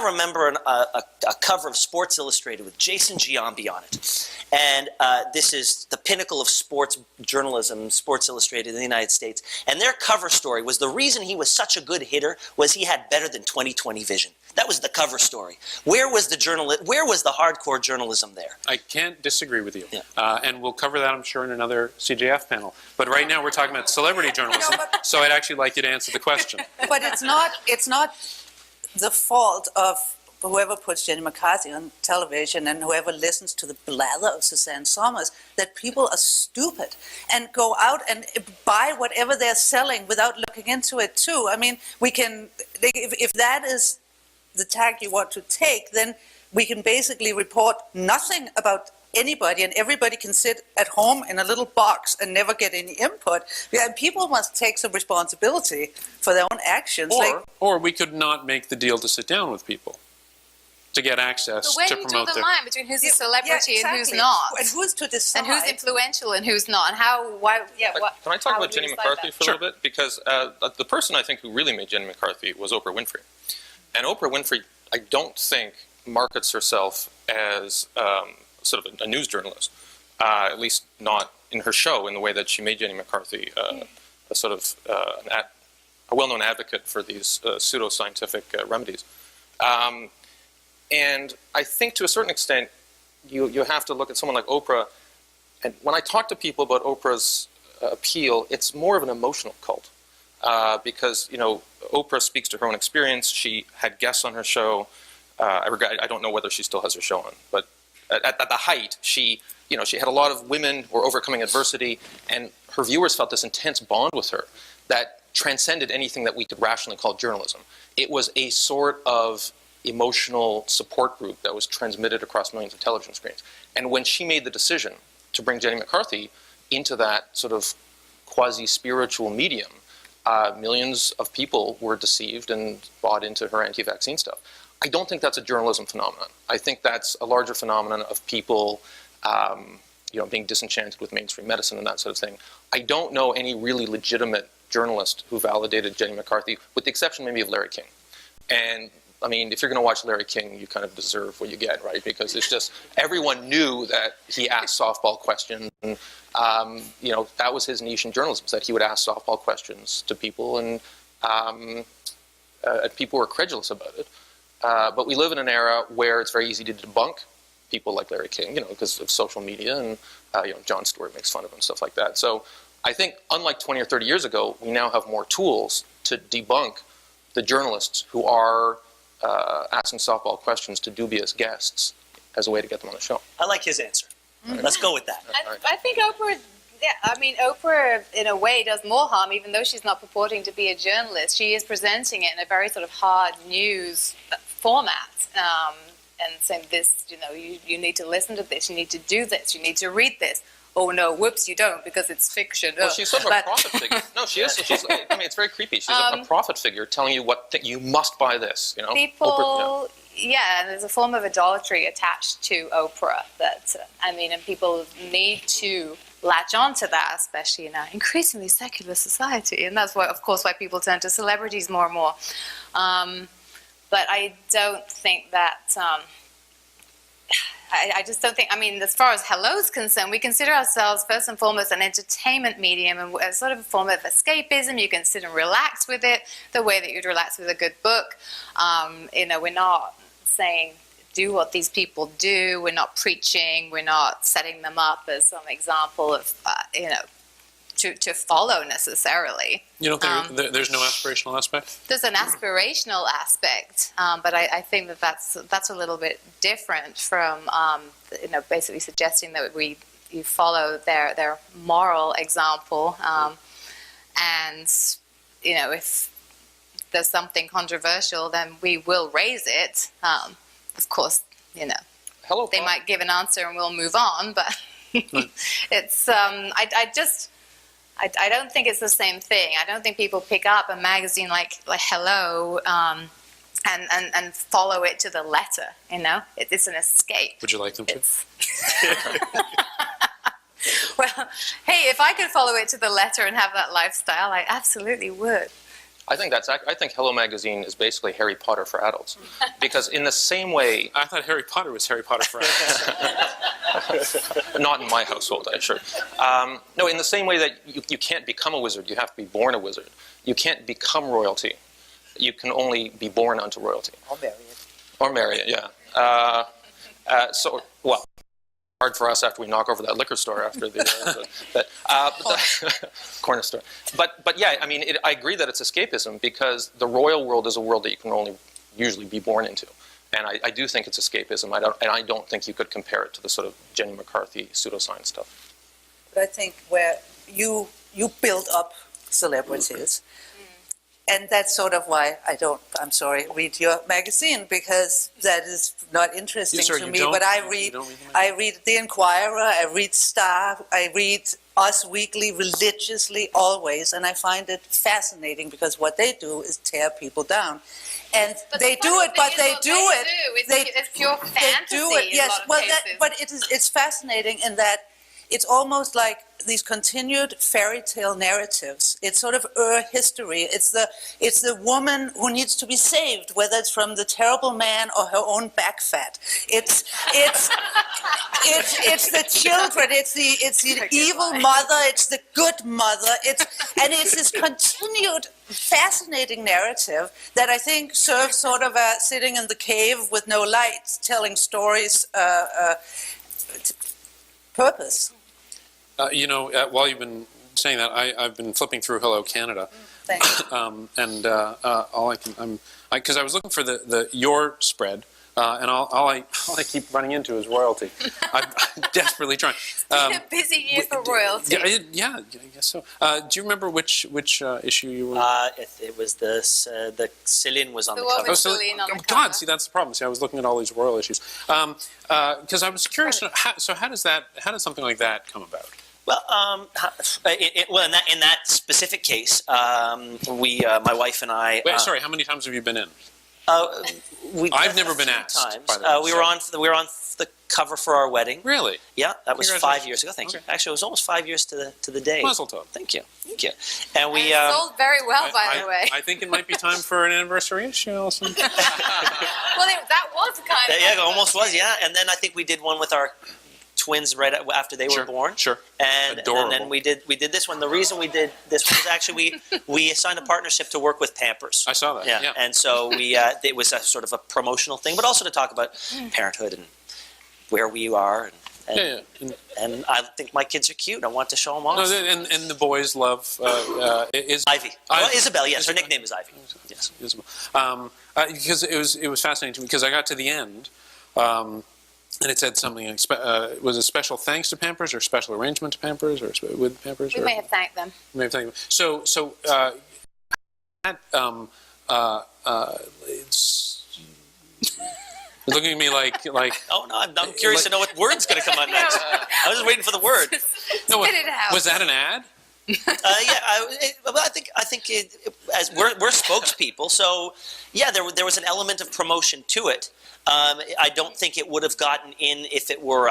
remember a cover of Sports Illustrated with Jason Giambi on it. And this is the pinnacle of sports journalism, Sports Illustrated in the United States. And their cover story was the reason he was such a good hitter was he had better than 20/20 vision. That was the cover story. Where was the hardcore journalism there? I can't disagree with you. Yeah. And we'll cover that, I'm sure, in another CJF panel. But right now we're talking about celebrity journalism, so I'd actually like you to answer the question. But it's not the fault of whoever puts Jenny McCarthy on television and whoever listens to the blather of Suzanne Somers, that people are stupid and go out and buy whatever they're selling without looking into it too. I mean, if that is the tag you want to take, then we can basically report nothing about anybody, and everybody can sit at home in a little box and never get any input. Yeah, and people must take some responsibility for their own actions. Or we could not make the deal to sit down with people to get access But to where do you promote draw the their... line between who's a celebrity exactly. and who's not? And who's to decide? And who's influential and who's not? And how, why, yeah, what... Can I talk how about would we Jenny decide McCarthy that? for a little bit? Because the person I think who really made Jenny McCarthy was Oprah Winfrey. And Oprah Winfrey, I don't think, markets herself as sort of a news journalist, at least not in her show in the way that she made Jenny McCarthy a sort of a well-known advocate for these pseudoscientific remedies. And I think to a certain extent, you have to look at someone like Oprah. And when I talk to people about Oprah's appeal, it's more of an emotional cult. Because, Oprah speaks to her own experience. She had guests on her show. I don't know whether she still has her show on, but at the height, she had a lot of women who were overcoming adversity, and her viewers felt this intense bond with her that transcended anything that we could rationally call journalism. It was a sort of emotional support group that was transmitted across millions of television screens. And when she made the decision to bring Jenny McCarthy into that sort of quasi-spiritual medium, millions of people were deceived and bought into her anti-vaccine stuff. I don't think that's a journalism phenomenon. I think that's a larger phenomenon of people being disenchanted with mainstream medicine and that sort of thing. I don't know any really legitimate journalist who validated Jenny McCarthy, with the exception maybe of Larry King. And I mean, if you're going to watch Larry King, you kind of deserve what you get, right? Because it's just, everyone knew that he asked softball questions. And, that was his niche in journalism, that he would ask softball questions to people, and people were credulous about it. But we live in an era where it's very easy to debunk people like Larry King, because of social media, and Jon Stewart makes fun of him and stuff like that. So I think, unlike 20 or 30 years ago, we now have more tools to debunk the journalists who are asking softball questions to dubious guests as a way to get them on the show. I like his answer. Let's go with that. I think Oprah, Oprah in a way does more harm, even though she's not purporting to be a journalist. She is presenting it in a very sort of hard news format, and saying this, you need to listen to this, you need to do this, you need to read this. Oh no, whoops, you don't, because it's fiction. Well, she's sort of a prophet figure. No, she is. It's very creepy. She's a prophet figure telling you you must buy this. People, Oprah, yeah, there's a form of idolatry attached to Oprah that, and people need to latch on to that, especially in an increasingly secular society. And that's why, of course, why people turn to celebrities more and more. But I don't think that... I just don't think, as far as Hello's concerned, we consider ourselves first and foremost an entertainment medium and as sort of a form of escapism. You can sit and relax with it the way that you'd relax with a good book. We're not saying do what these people do. We're not preaching. We're not setting them up as some example of, to follow necessarily. You don't think there's no aspirational aspect? There's an aspirational aspect, but I think that's a little bit different from basically suggesting that you follow their moral example, and if there's something controversial, then we will raise it. Of course, Hello, they might give an answer and we'll move on, but. It's I don't think it's the same thing. I don't think people pick up a magazine like Hello and follow it to the letter. You know, it's an escape. Would you like them to? It's well, hey, if I could follow it to the letter and have that lifestyle, I absolutely would. I think Hello Magazine is basically Harry Potter for adults, because in the same way, I thought Harry Potter was Harry Potter for adults. not in my household, I assure. No, in the same way that you can't become a wizard, you have to be born a wizard. You can't become royalty. You can only be born unto royalty. Or marry it. Or marry it, yeah. Hard for us after we knock over that liquor store after the corner store. But yeah, I mean, I agree that it's escapism, because the royal world is a world that you can only usually be born into. And I do think it's escapism. I don't think you could compare it to the sort of Jenny McCarthy pseudoscience stuff. But I think where you build up celebrities, and that's sort of why I'm sorry, read your magazine, because that is not interesting to me. But I read The Inquirer, I read Star, I read Us Weekly religiously, always, and I find it fascinating, because what they do is tear people down. And they do it, but they do it. It's pure fantasy. They do it, yes. Well, but it's fascinating in that it's almost like these continued fairy tale narratives. It's sort of history. It's the woman who needs to be saved, whether it's from the terrible man or her own back fat. It's the children. It's the evil mother. It's the good mother. It's this continued fascinating narrative that I think serves sort of a sitting in the cave with no lights, telling stories purpose. While you've been saying that, I've been flipping through Hello Canada. Thanks. Because I was looking for your spread, and all I keep running into is royalty. I'm desperately trying. It's been a busy year for royalty. Yeah, I guess so. Do you remember which issue you were? It was the Céline was on the one cover. with Céline on the cover. God, see, that's the problem. See, I was looking at all these royal issues. Because I was curious. How does something like that come about? Well, in that specific case, my wife and I. Wait, sorry. How many times have you been in? I've never been asked. Times. By the way, we were on the cover for our wedding. Really? Yeah, that was 5 years ago. Thank you. Actually, it was almost 5 years to the day. Mazel tov. Thank you. And we it sold very well, by the way. I think it might be time for an anniversary issue, Alison. Well, that was kind of. Yeah, it almost was. Yeah, and then I think we did one with our twins right after they were born. Sure. And then we did this one. The reason we did this one was actually we signed a partnership to work with Pampers. I saw that. Yeah. And so it was a sort of a promotional thing, but also to talk about parenthood and where we are. And I think my kids are cute. I want to show them off. No, and the boys love Ivy. Well, Isabel, yes. Her nickname is Ivy. Yes. Isabel. Because it was fascinating to me, because I got to the end, and it said something like, was it special thanks to Pampers, or special arrangement to Pampers, or with Pampers? We may have thanked them. So it's looking at me like. Oh no, I'm curious to know what word's going to come out next. I was just waiting for the word. Spit it out. Was that an ad? I think as we're spokespeople, so yeah, there was an element of promotion to it. I don't think it would have gotten in if it were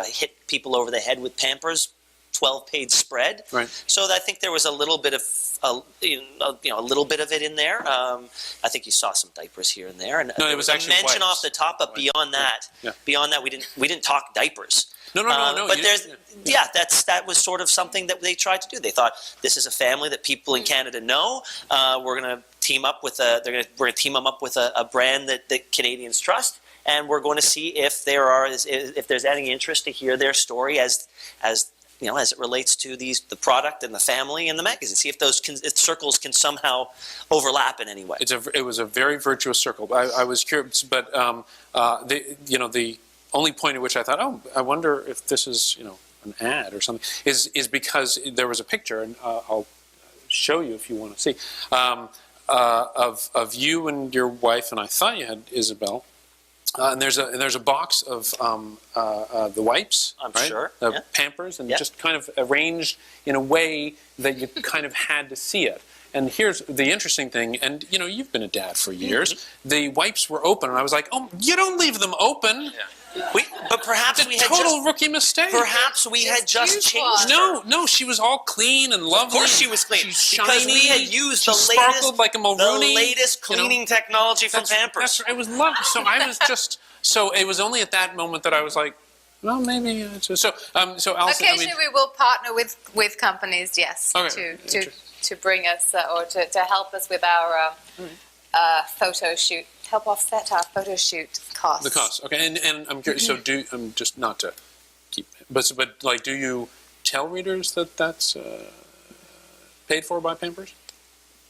hit people over the head with Pampers 12-page spread. Right. So I think there was a little bit of a little bit of it in there. I think you saw some diapers here and there, and no, it was actually a mention wipes. Off the top. But beyond that, we didn't talk diapers. No. But that was sort of something that they tried to do. They thought, this is a family that people in Canada know. We're going to team up with we're going to team them up with a brand that Canadians trust, and we're going to see if there's any interest to hear their story as it relates to the product and the family and the magazine. See if those circles can somehow overlap in any way. It was a very virtuous circle. I was curious, but the only point at which I thought, I wonder if this is an ad or something, is because there was a picture, and I'll show you if you want to see, of you and your wife, and I thought you had Isabel, And there's a box of the wipes, I'm right? sure, The yeah. Pampers, and Yeah. just kind of arranged in a way that you kind of had to see it. And here's the interesting thing, and you've been a dad for years. Mm-hmm. The wipes were open, and I was like, "Oh, you don't leave them open." But perhaps we had Total just, rookie mistake. perhaps we had just use changed one. her. No, she was all clean and lovely. Of course she was clean. She's because shiny. we had used She the sparkled latest, like a Mulrooney, the latest cleaning technology from Pampers. It was lovely. So I was just so it was only at that moment that I was like, well, maybe so. So Alison, Occasionally, we will partner with companies, yes, Okay. to bring us or to help us with our photo shoot, help offset our photo shoot costs. the cost. Okay, and I'm curious. So just not to keep, but like, do you tell readers that that's paid for by Pampers?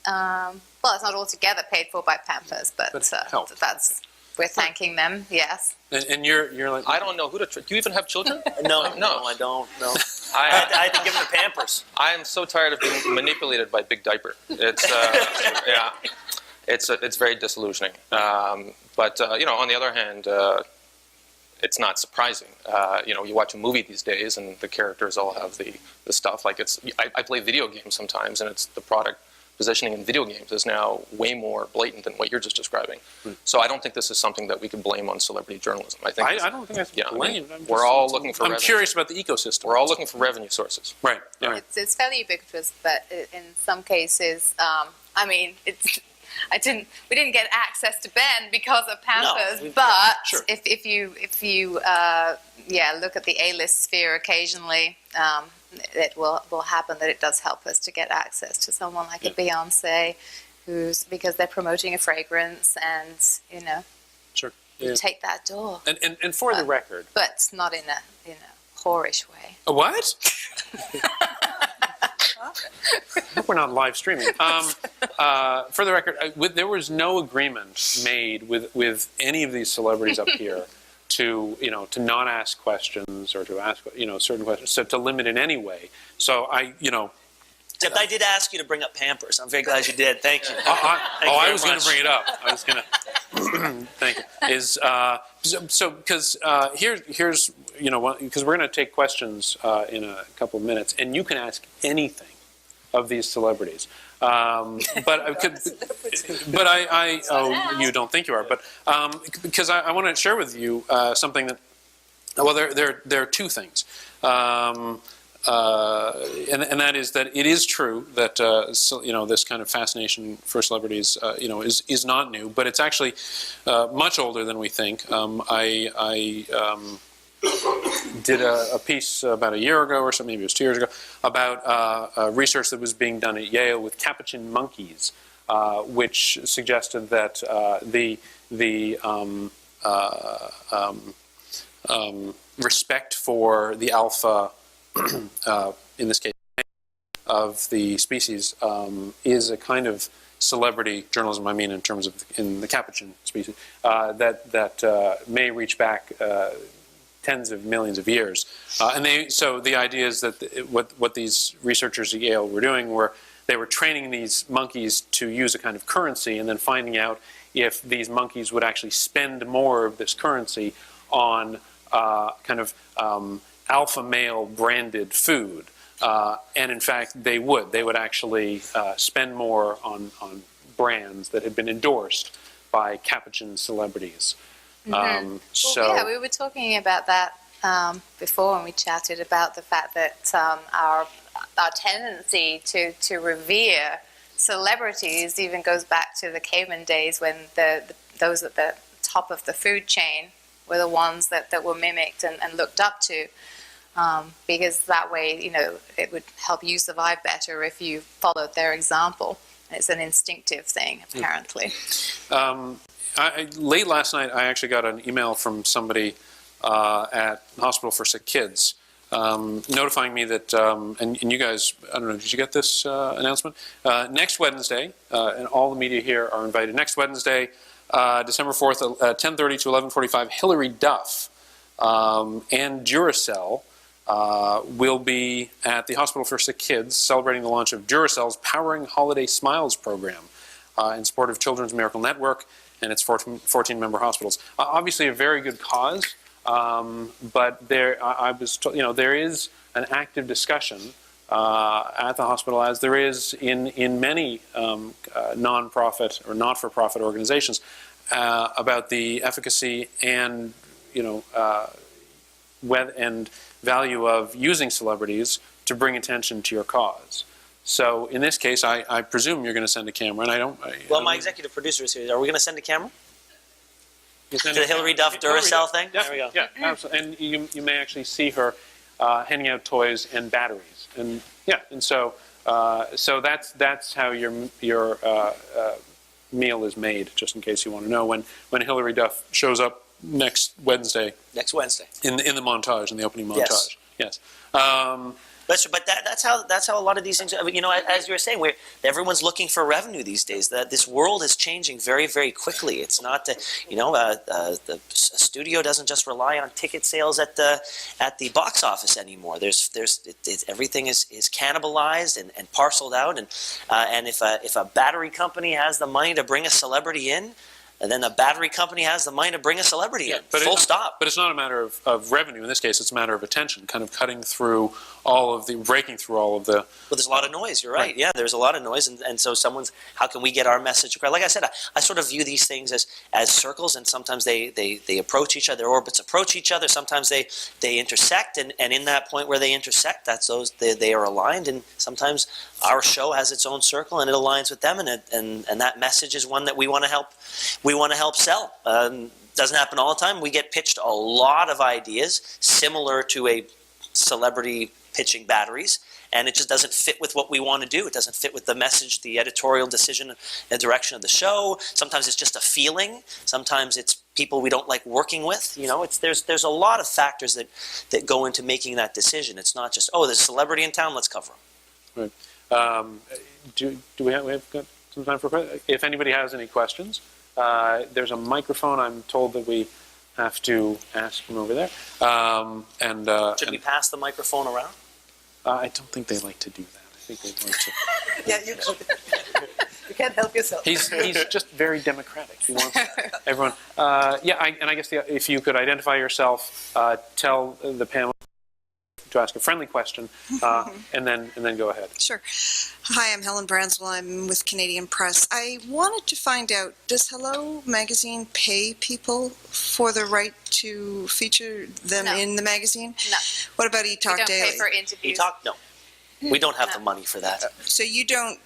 Well, it's not altogether paid for by Pampers, but help. that's we're thanking them. Yes. And you're like, I don't know who to. Do you even have children? No, I don't. No, I, I had to give them the Pampers. I am so tired of being manipulated by Big Diaper. It's yeah, it's very disillusioning. But on the other hand, it's not surprising. You watch a movie these days, and the characters all have the stuff. Like I play video games sometimes, and it's the product positioning in video games is now way more blatant than what you're just describing. So I don't think this is something that we can blame on celebrity journalism. I think I don't think that's blamed. we're all looking for. I'm revenue. curious about the ecosystem. We're all looking for revenue sources. Right. Yeah. It's fairly ubiquitous, but in some cases, I mean, we didn't get access to Ben because of Pampers, but sure. if you look at the A-list sphere occasionally, it will happen that it does help us to get access to someone like a Beyonce, because they're promoting a fragrance, and Sure. you Yeah. take that door, And for the record, but not in a whorish way. a what? I hope we're not live streaming. For the record, there was no agreement made with any of these celebrities up here to not ask questions or to ask certain questions, so to limit in any way. So Except I did ask you to bring up Pampers. I'm very glad you did. Thank you. I was going to bring it up. I was going to. Thank you. Because here's because we're going to take questions in a couple of minutes, and you can ask anything of these celebrities. But I you don't think you are, but because I want to share with you something that. Well, there are two things. And that is that it is true that this kind of fascination for celebrities is not new, but it's actually much older than we think. I did a piece about a year ago or so, maybe it was 2 years ago, about research that was being done at Yale with capuchin monkeys, which suggested that the respect for the alpha. In this case, of the species is a kind of celebrity journalism. I mean, in terms of in the capuchin species, that may reach back tens of millions of years. So the idea is that what these researchers at Yale were doing were they were training these monkeys to use a kind of currency, and then finding out if these monkeys would actually spend more of this currency on kind of alpha male branded food, and in fact they would actually spend more on brands that had been endorsed by capuchin celebrities. We were talking about that before when we chatted about the fact that our tendency to revere celebrities even goes back to the caveman days when those at the top of the food chain were the ones that were mimicked and looked up to. Because that way, it would help you survive better if you followed their example. It's an instinctive thing, apparently. Late last night, I actually got an email from somebody at the Hospital for Sick Kids notifying me that, and you guys, I don't know, did you get this announcement? Next Wednesday, and all the media here are invited, next Wednesday, December 4th, 10:30 to 11:45, Hillary Duff and Duracell will be at the Hospital for Sick Kids celebrating the launch of Duracell's Powering Holiday Smiles program in support of Children's Miracle Network and it's 14 member hospitals. Obviously, a very good cause, but I was told, there is an active discussion at the hospital, as there is in many nonprofit or not-for-profit organizations, about the efficacy and and value of using celebrities to bring attention to your cause. So in this case, I presume you're going to send a camera, and I don't. Well, my executive producer is here. Are we going to send a camera? To the Hillary Duff Duracell thing? Yeah, there we go. Yeah, absolutely. And you may actually see her handing out toys and batteries, and so that's how your meal is made. Just in case you want to know, when Hillary Duff shows up next Wednesday. Next Wednesday. In the montage, in the opening montage. Yes. But that's how a lot of these things. As you were saying, everyone's looking for revenue these days. That this world is changing very, very quickly. It's not the studio doesn't just rely on ticket sales at the box office anymore. Everything is cannibalized and parceled out. And if a battery company has the money to bring a celebrity in, and then the battery company has the money to bring a celebrity in. Full stop. But it's not a matter of revenue. In this case, it's a matter of attention, kind of breaking through all of the. Well, there's a lot of noise. You're right. Yeah, there's a lot of noise, and so how can we get our message across? Like I said, I sort of view these things as circles, and sometimes they approach each other, their orbits approach each other. Sometimes they intersect, and in that point where they intersect, they are aligned, and sometimes our show has its own circle, and it aligns with them, and that message is one that we want to help. We want to help sell. Doesn't happen all the time. We get pitched a lot of ideas similar to a celebrity pitching batteries, and it just doesn't fit with what we want to do. It doesn't fit with the message, the editorial decision, and direction of the show. Sometimes it's just a feeling. Sometimes it's people we don't like working with. There's a lot of factors that go into making that decision. It's not just, there's a celebrity in town, let's cover them. Right. Do we have got some time for questions? If anybody has any questions, there's a microphone. I'm told that we have to ask from over there. Should we pass the microphone around? I don't think they like to do that. I think they'd like to. Yeah, you can't help yourself. He's just very democratic. He wants everyone. I guess if you could identify yourself, tell the panel to ask a friendly question, and then go ahead. Sure. Hi, I'm Helen Branswell. I'm with Canadian Press. I wanted to find out, does Hello Magazine pay people for the right to feature them in the magazine? No. What about eTalk We don't Daily? pay for interviews. eTalk? No. We don't have the money for that. So you don't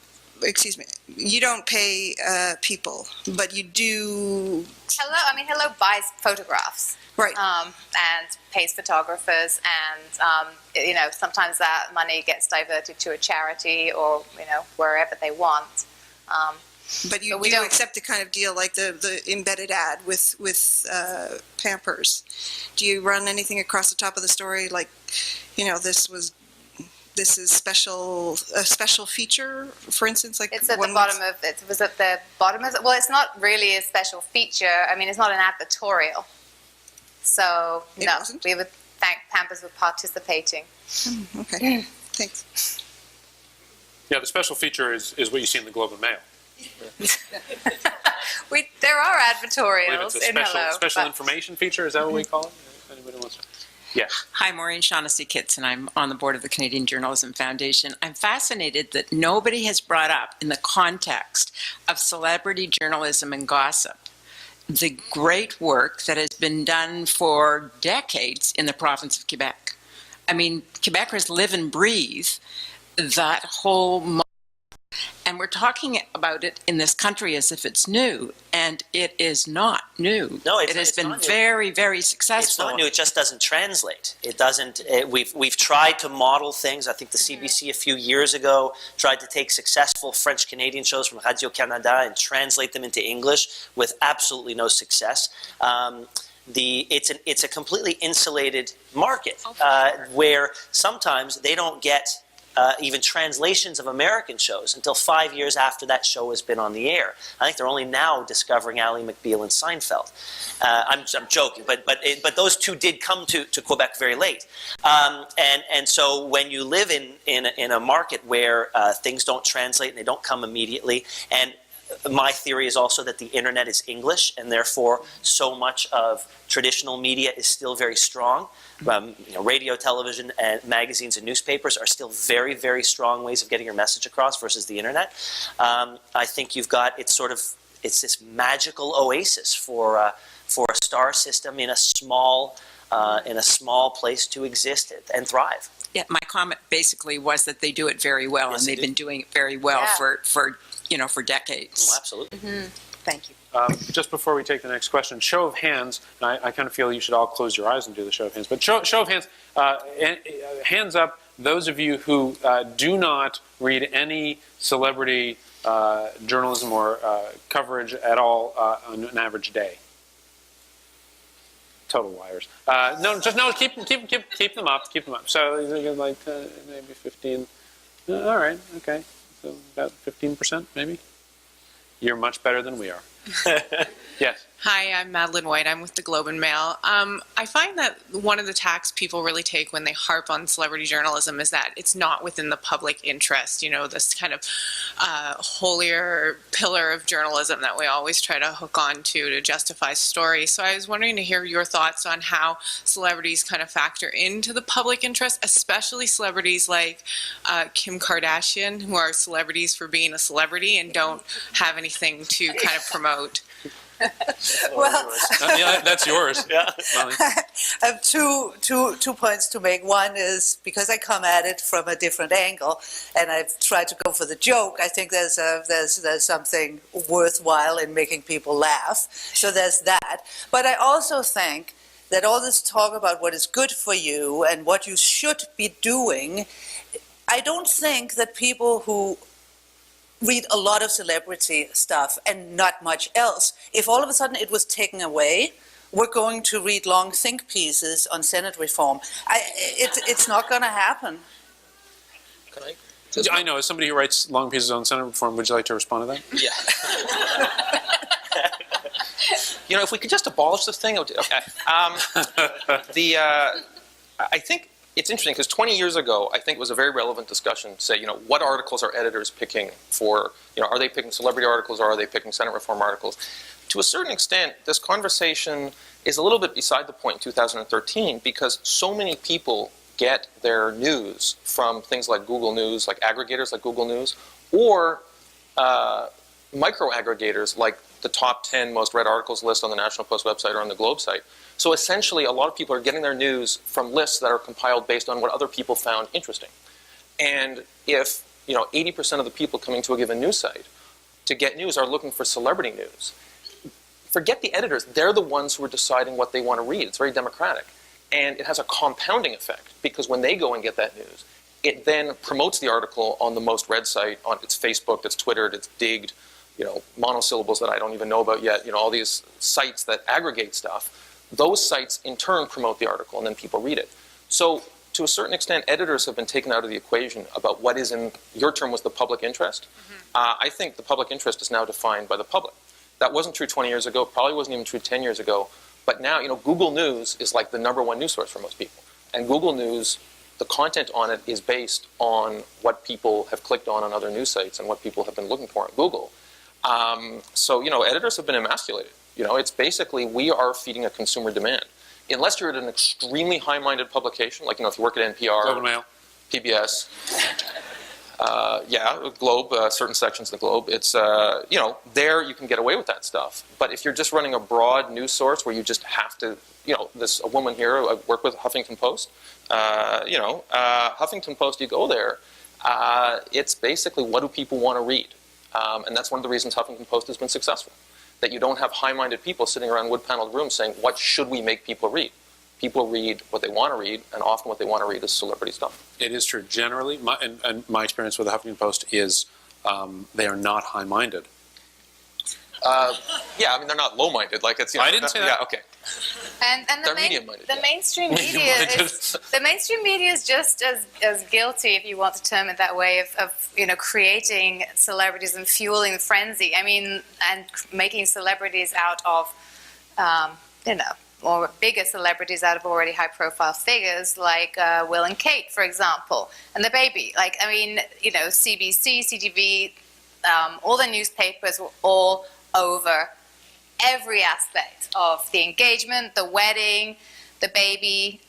pay people, but you do... Hello buys photographs. Right. And pays photographers, and sometimes that money gets diverted to a charity or wherever they want. But you But we do don't- accept the kind of deal like the embedded ad with Pampers. Do you run anything across the top of the story like, this is a special feature, for instance, like It's at the bottom of it. Was at the bottom of it. Well, it's not really a special feature. It's not an advertorial. So It no, wasn't? we would thank Pampers for participating. Okay, thanks. Yeah, the special feature is what you see in the Globe and Mail. There are I believe advertorials it's a in Hello. special but- information feature. Is that what we call it? If anybody wants to. Yeah. Hi, Maureen Shaughnessy Kitson. I'm on the board of the Canadian Journalism Foundation. I'm fascinated that nobody has brought up, in the context of celebrity journalism and gossip, the great work that has been done for decades in the province of Quebec. Quebecers live and breathe that whole and we're talking about it in this country as if it's new, and it is not new. No, it has been very, very successful. It's not new. It just doesn't translate. It doesn't. We've tried to model things. I think the CBC a few years ago tried to take successful French Canadian shows from Radio Canada and translate them into English with absolutely no success. It's a completely insulated market where sometimes they don't get even translations of American shows until 5 years after that show has been on the air. I think they're only now discovering Ally McBeal and Seinfeld. I'm joking, but those two did come to Quebec very late. And so when you live in a market where things don't translate and they don't come immediately, and my theory is also that the internet is English, and therefore so much of traditional media is still very strong. Radio, television, and magazines and newspapers are still very, very strong ways of getting your message across versus the internet. I think you've got it's this magical oasis for a star system in a small place to exist and thrive. Yeah, my comment basically was that they do it very well, Yes, and they they've do. been doing it very well Yeah. for decades. Oh, absolutely. Thank you. Just before we take the next question, show of hands, and I kind of feel you should all close your eyes and do the show of hands, but show of hands, hands up, those of you who do not read any celebrity journalism or coverage at all on an average day. Total liars. Keep them up. So like maybe 15. All right, okay. So about 15%, maybe. You're much better than we are. Yes. Hi, I'm Madeline White. I'm with the Globe and Mail. I find that one of the tacks people really take when they harp on celebrity journalism is that it's not within the public interest, this kind of holier pillar of journalism that we always try to hook on to justify stories. So I was wondering to hear your thoughts on how celebrities kind of factor into the public interest, especially celebrities like Kim Kardashian, who are celebrities for being a celebrity and don't have anything to kind of promote. Well, Yeah, that's yours. Yeah. Molly. I have two points to make. One is because I come at it from a different angle, and I've tried to go for the joke. I think there's something worthwhile in making people laugh. So there's that. But I also think that all this talk about what is good for you and what you should be doing, I don't think that people who read a lot of celebrity stuff and not much else, if all of a sudden it was taken away, we're going to read long think pieces on Senate reform. It's not going to happen. Can I? I know, as somebody who writes long pieces on Senate reform, would you like to respond to that? Yeah. If we could just abolish this thing, okay. I think it's interesting because 20 years ago, I think it was a very relevant discussion to say, what articles are editors picking for, are they picking celebrity articles or are they picking Senate reform articles? To a certain extent, this conversation is a little bit beside the point in 2013 because so many people get their news from things like Google News, like aggregators like Google News, or micro aggregators like the top 10 most read articles list on the National Post website or on the Globe site. So essentially, a lot of people are getting their news from lists that are compiled based on what other people found interesting. And if 80% of the people coming to a given news site to get news are looking for celebrity news, forget the editors. They're the ones who are deciding what they want to read. It's very democratic. And it has a compounding effect because when they go and get that news, it then promotes the article on the most read site, on its Facebook, it's Twittered, it's digged, monosyllables that I don't even know about yet, all these sites that aggregate stuff. Those sites in turn promote the article and then people read it. So to a certain extent, editors have been taken out of the equation about what is in, your term was the public interest. I think the public interest is now defined by the public. That wasn't true 20 years ago, probably wasn't even true 10 years ago. But now, Google News is like the #1 news source for most people. And Google News, the content on it is based on what people have clicked on other news sites and what people have been looking for on Google. So editors have been emasculated. It's basically we are feeding a consumer demand. Unless you're at an extremely high-minded publication, like if you work at NPR, Globe and Mail. PBS, Globe, certain sections of the Globe, it's there you can get away with that stuff. But if you're just running a broad news source where you just have to, a woman here, I work with Huffington Post, Huffington Post, you go there, it's basically what do people want to read. And that's one of the reasons Huffington Post has been successful. That you don't have high-minded people sitting around wood-paneled rooms saying, what should we make people read? People read what they want to read, and often what they want to read is celebrity stuff. It is true. Generally, and my experience with the Huffington Post is they are not high-minded. They're not low-minded. Like it's. I didn't say that. Yeah, okay. And They're medium-minded. The mainstream media is just as guilty, if you want to term it that way, of creating celebrities and fueling the frenzy. And making celebrities out of or bigger celebrities out of already high-profile figures like Will and Kate, for example, and the baby. CBC, CTV, all the newspapers were all over every aspect of the engagement, the wedding, the baby.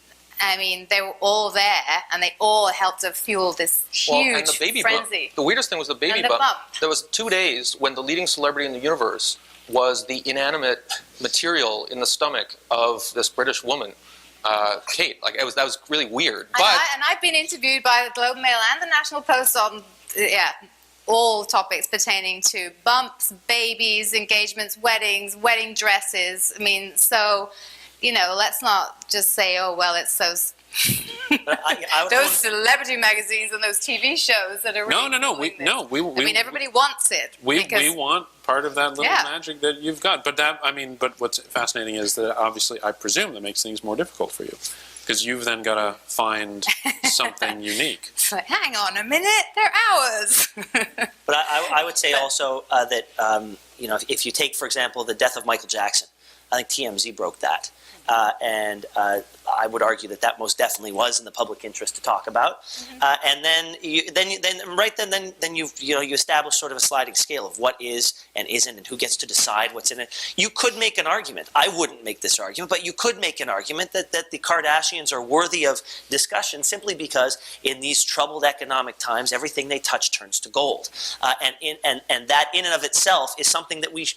I mean, they were all there, and they all helped to fuel this huge and the baby frenzy. Bump. The weirdest thing was the baby And the bump. bump. There was 2 days when the leading celebrity in the universe was the inanimate material in the stomach of this British woman, Kate. Like that was really weird. But And I've been interviewed by the Globe and Mail and the National Post on all topics pertaining to bumps, babies, engagements, weddings, wedding dresses. I mean, so, let's not just say, oh, well, it's those those celebrity magazines and those TV shows that are really We everybody wants it. We want part of that little magic that you've got. But what's fascinating is that obviously, I presume that makes things more difficult for you. Because you've then got to find something unique. It's like, hang on a minute, they're ours. But I would say also that, if you take, for example, the death of Michael Jackson, I think TMZ broke that. And I would argue that most definitely was in the public interest to talk about. And then you establish sort of a sliding scale of what is and isn't, and who gets to decide what's in it. You could make an argument. I wouldn't make this argument, but you could make an argument that the Kardashians are worthy of discussion simply because in these troubled economic times, everything they touch turns to gold. And that in and of itself is something that we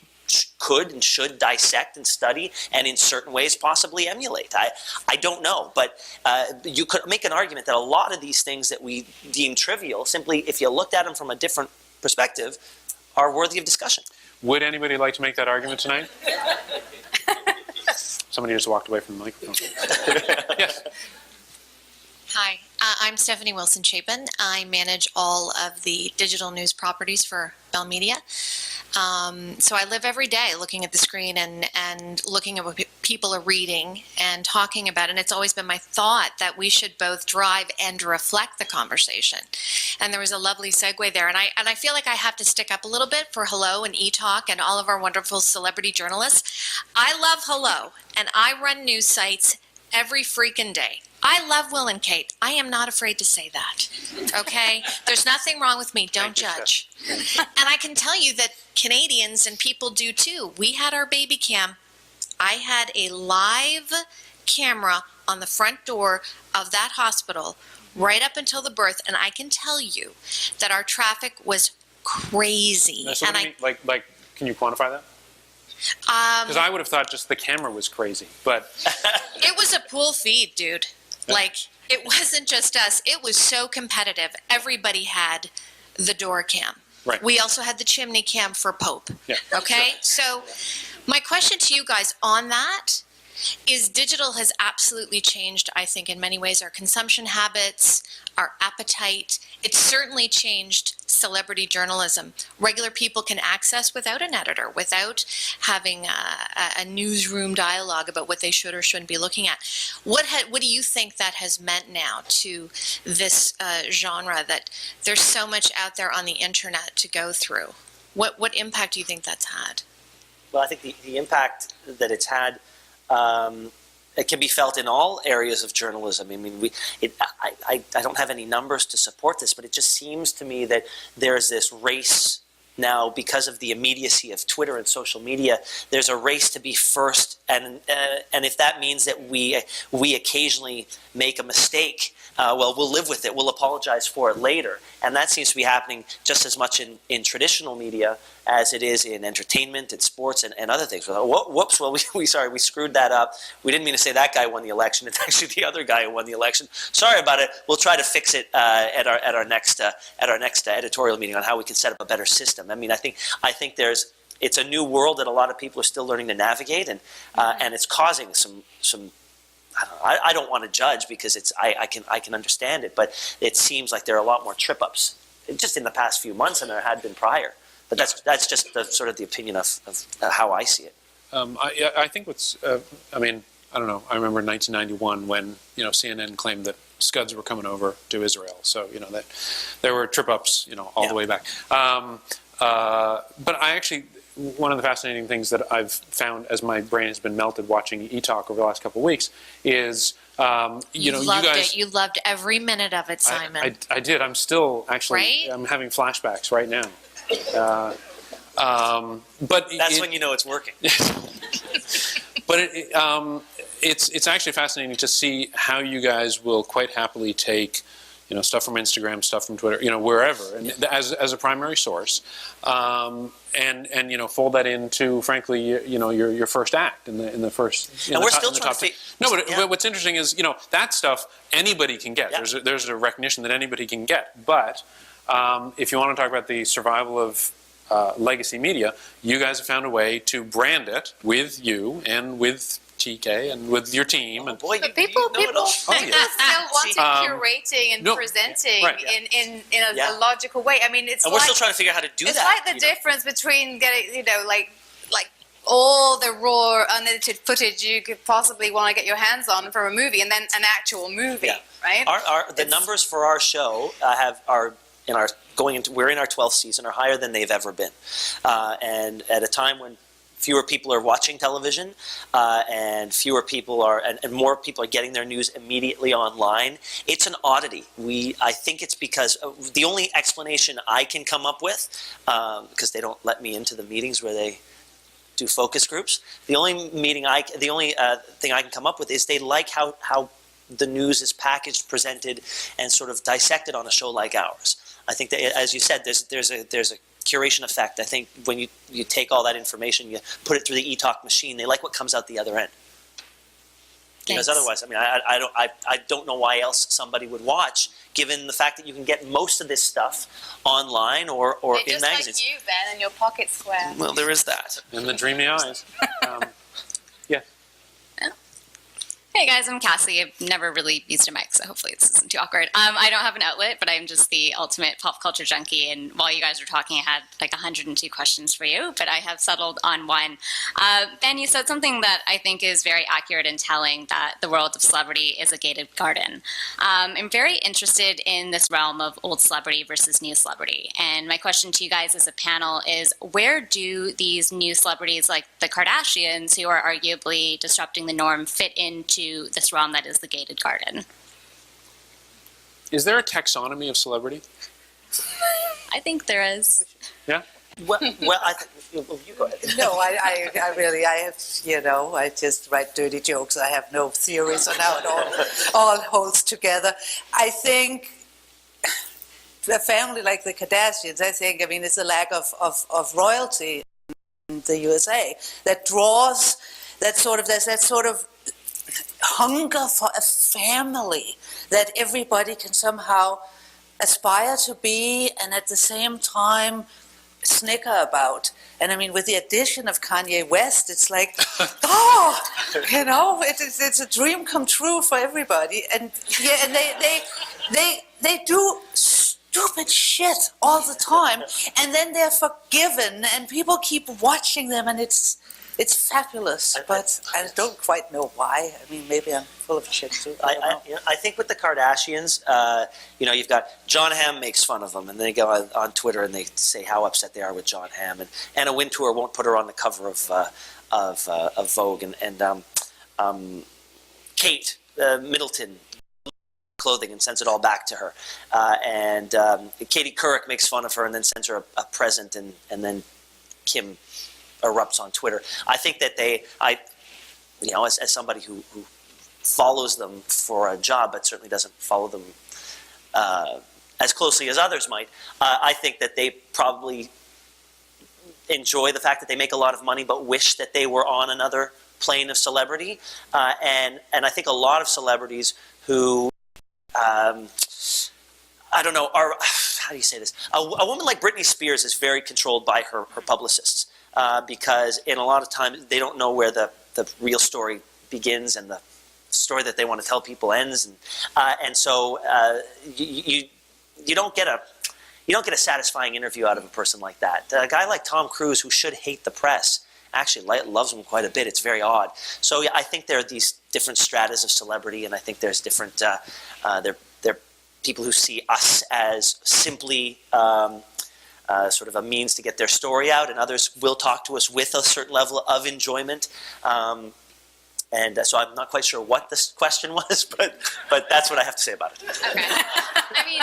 could and should dissect and study and in certain ways possibly emulate. I don't know, but you could make an argument that a lot of these things that we deem trivial, simply if you looked at them from a different perspective, are worthy of discussion. Would anybody like to make that argument tonight? Somebody just walked away from the microphone. Yes. Hi, I'm Stephanie Wilson Chapin. I manage all of the digital news properties for Bell Media. So I live every day looking at the screen and looking at what people are reading and talking about. And it's always been my thought that we should both drive and reflect the conversation. And there was a lovely segue there. And I feel like I have to stick up a little bit for Hello and eTalk and all of our wonderful celebrity journalists. I love Hello, and I run news sites every freaking day. I love Will and Kate. I am not afraid to say that, okay? There's nothing wrong with me. Don't judge. And I can tell you that Canadians and people do too. We had our baby cam. I had a live camera on the front door of that hospital right up until the birth, and I can tell you that our traffic was crazy. So what do you mean? Like, can you quantify that? Because I would have thought just the camera was crazy, but it was a pool feed, dude. Like, it wasn't just us. It was so competitive. Everybody had the door cam. Right. We also had the chimney cam for Pope. Yeah. Okay? So my question to you guys on that is digital has absolutely changed, I think, in many ways, our consumption habits, our appetite. It's certainly changed celebrity journalism. Regular people can access without an editor, without having a newsroom dialogue about what they should or shouldn't be looking at. What do you think that has meant now to this genre, that there's so much out there on the internet to go through? What impact do you think that's had? Well, I think the impact that it's had, it can be felt in all areas of journalism. I mean, I don't have any numbers to support this, but it just seems to me that there's this race now, because of the immediacy of Twitter and social media. There's a race to be first, and if that means that we occasionally make a mistake, well, we'll live with it. We'll apologize for it later. And that seems to be happening just as much in traditional media as it is in entertainment and sports and other things. Whoops, well, we screwed that up. We didn't mean to say that guy won the election. It's actually the other guy who won the election. Sorry about it. We'll try to fix it at our next editorial meeting on how we can set up a better system. I mean, I think it's a new world that a lot of people are still learning to navigate, and it's causing some I don't want to judge because I can understand it, but it seems like there are a lot more trip ups just in the past few months than there had been prior. But that's just sort of the opinion of how I see it. I think I don't know. I remember in 1991 when CNN claimed that Scuds were coming over to Israel, so that there were trip ups all the way back. But one of the fascinating things that I've found as my brain has been melted watching eTalk over the last couple of weeks is, you guys. You loved every minute of it, Simon. I did. I'm still actually. Right? I'm having flashbacks right now. But That's when you know it's working. But it's actually fascinating to see how you guys will quite happily take, stuff from Instagram, stuff from Twitter, wherever, and as a primary source, and fold that into, frankly, your first act in the first. And we're still trying to No, but what's interesting is that stuff anybody can get. Yeah. There's a recognition that anybody can get, but if you want to talk about the survival of legacy media, you guys have found a way to brand it with you and with TK and with your team. And But people Oh, still want curating and presenting right. in a logical way. I mean, And we're still trying to figure out how to do that. It's like the difference between getting, like all the raw, unedited footage you could possibly want to get your hands on from a movie, and then an actual movie, right? The numbers for our show we're in our 12th season, are higher than they've ever been, and at a time when fewer people are watching television, and fewer people and more people are getting their news immediately online. It's an oddity. I think it's because the only explanation I can come up with, because they don't let me into the meetings where they do focus groups. The only thing I can come up with is they like how the news is packaged, presented, and sort of dissected on a show like ours. I think that, as you said, there's a curation effect. I think when you take all that information, you put it through the e-talk machine, they like what comes out the other end. Because otherwise, I mean, I don't know why else somebody would watch, given the fact that you can get most of this stuff online or in magazines. Just like you, Ben, and your pocket square. Well, there is that. And the dreamy eyes. Yeah. Hey guys, I'm Cassie. I've never really used a mic, so hopefully this isn't too awkward. I don't have an outlet, but I'm just the ultimate pop culture junkie. And while you guys were talking, I had like 102 questions for you, but I have settled on one. Ben, you said something that I think is very accurate in telling that the world of celebrity is a gated garden. I'm very interested in this realm of old celebrity versus new celebrity. And my question to you guys as a panel is, where do these new celebrities like the Kardashians, who are arguably disrupting the norm, fit into this realm that is the gated garden? Is there a taxonomy of celebrity? I think there is. Yeah. Well, you go ahead. No, I really, I just write dirty jokes. I have no theories on how it all holds together. I think a family like the Kardashians, it's a lack of royalty in the USA that draws there's that sort of hunger for a family that everybody can somehow aspire to be and at the same time snicker about. And I mean, with the addition of Kanye West, it's like, it's a dream come true for everybody. And they do stupid shit all the time, and then they're forgiven, and people keep watching them, and it's fabulous, but I don't quite know why. I mean, maybe I'm full of shit too. I think with the Kardashians, you've got John Hamm makes fun of them, and they go on Twitter and they say how upset they are with John Hamm, and Anna Wintour won't put her on the cover of Vogue, and Kate Middleton clothing and sends it all back to her, and Katie Couric makes fun of her and then sends her a present, and then Kim erupts on Twitter. I think that as somebody who follows them for a job, but certainly doesn't follow them as closely as others might, I think that they probably enjoy the fact that they make a lot of money, but wish that they were on another plane of celebrity. And I think a lot of celebrities who, I don't know, are, how do you say this? A woman like Britney Spears is very controlled by her publicists. Because in a lot of times they don't know where the real story begins and the story that they want to tell people ends, and so you don't get a satisfying interview out of a person like that. A guy like Tom Cruise, who should hate the press, actually loves them quite a bit. It's very odd. So I think there are these different stratas of celebrity, and I think there's different there are people who see us as simply sort of a means to get their story out, and others will talk to us with a certain level of enjoyment. And so I'm not quite sure what this question was, but that's what I have to say about it. Okay. I mean,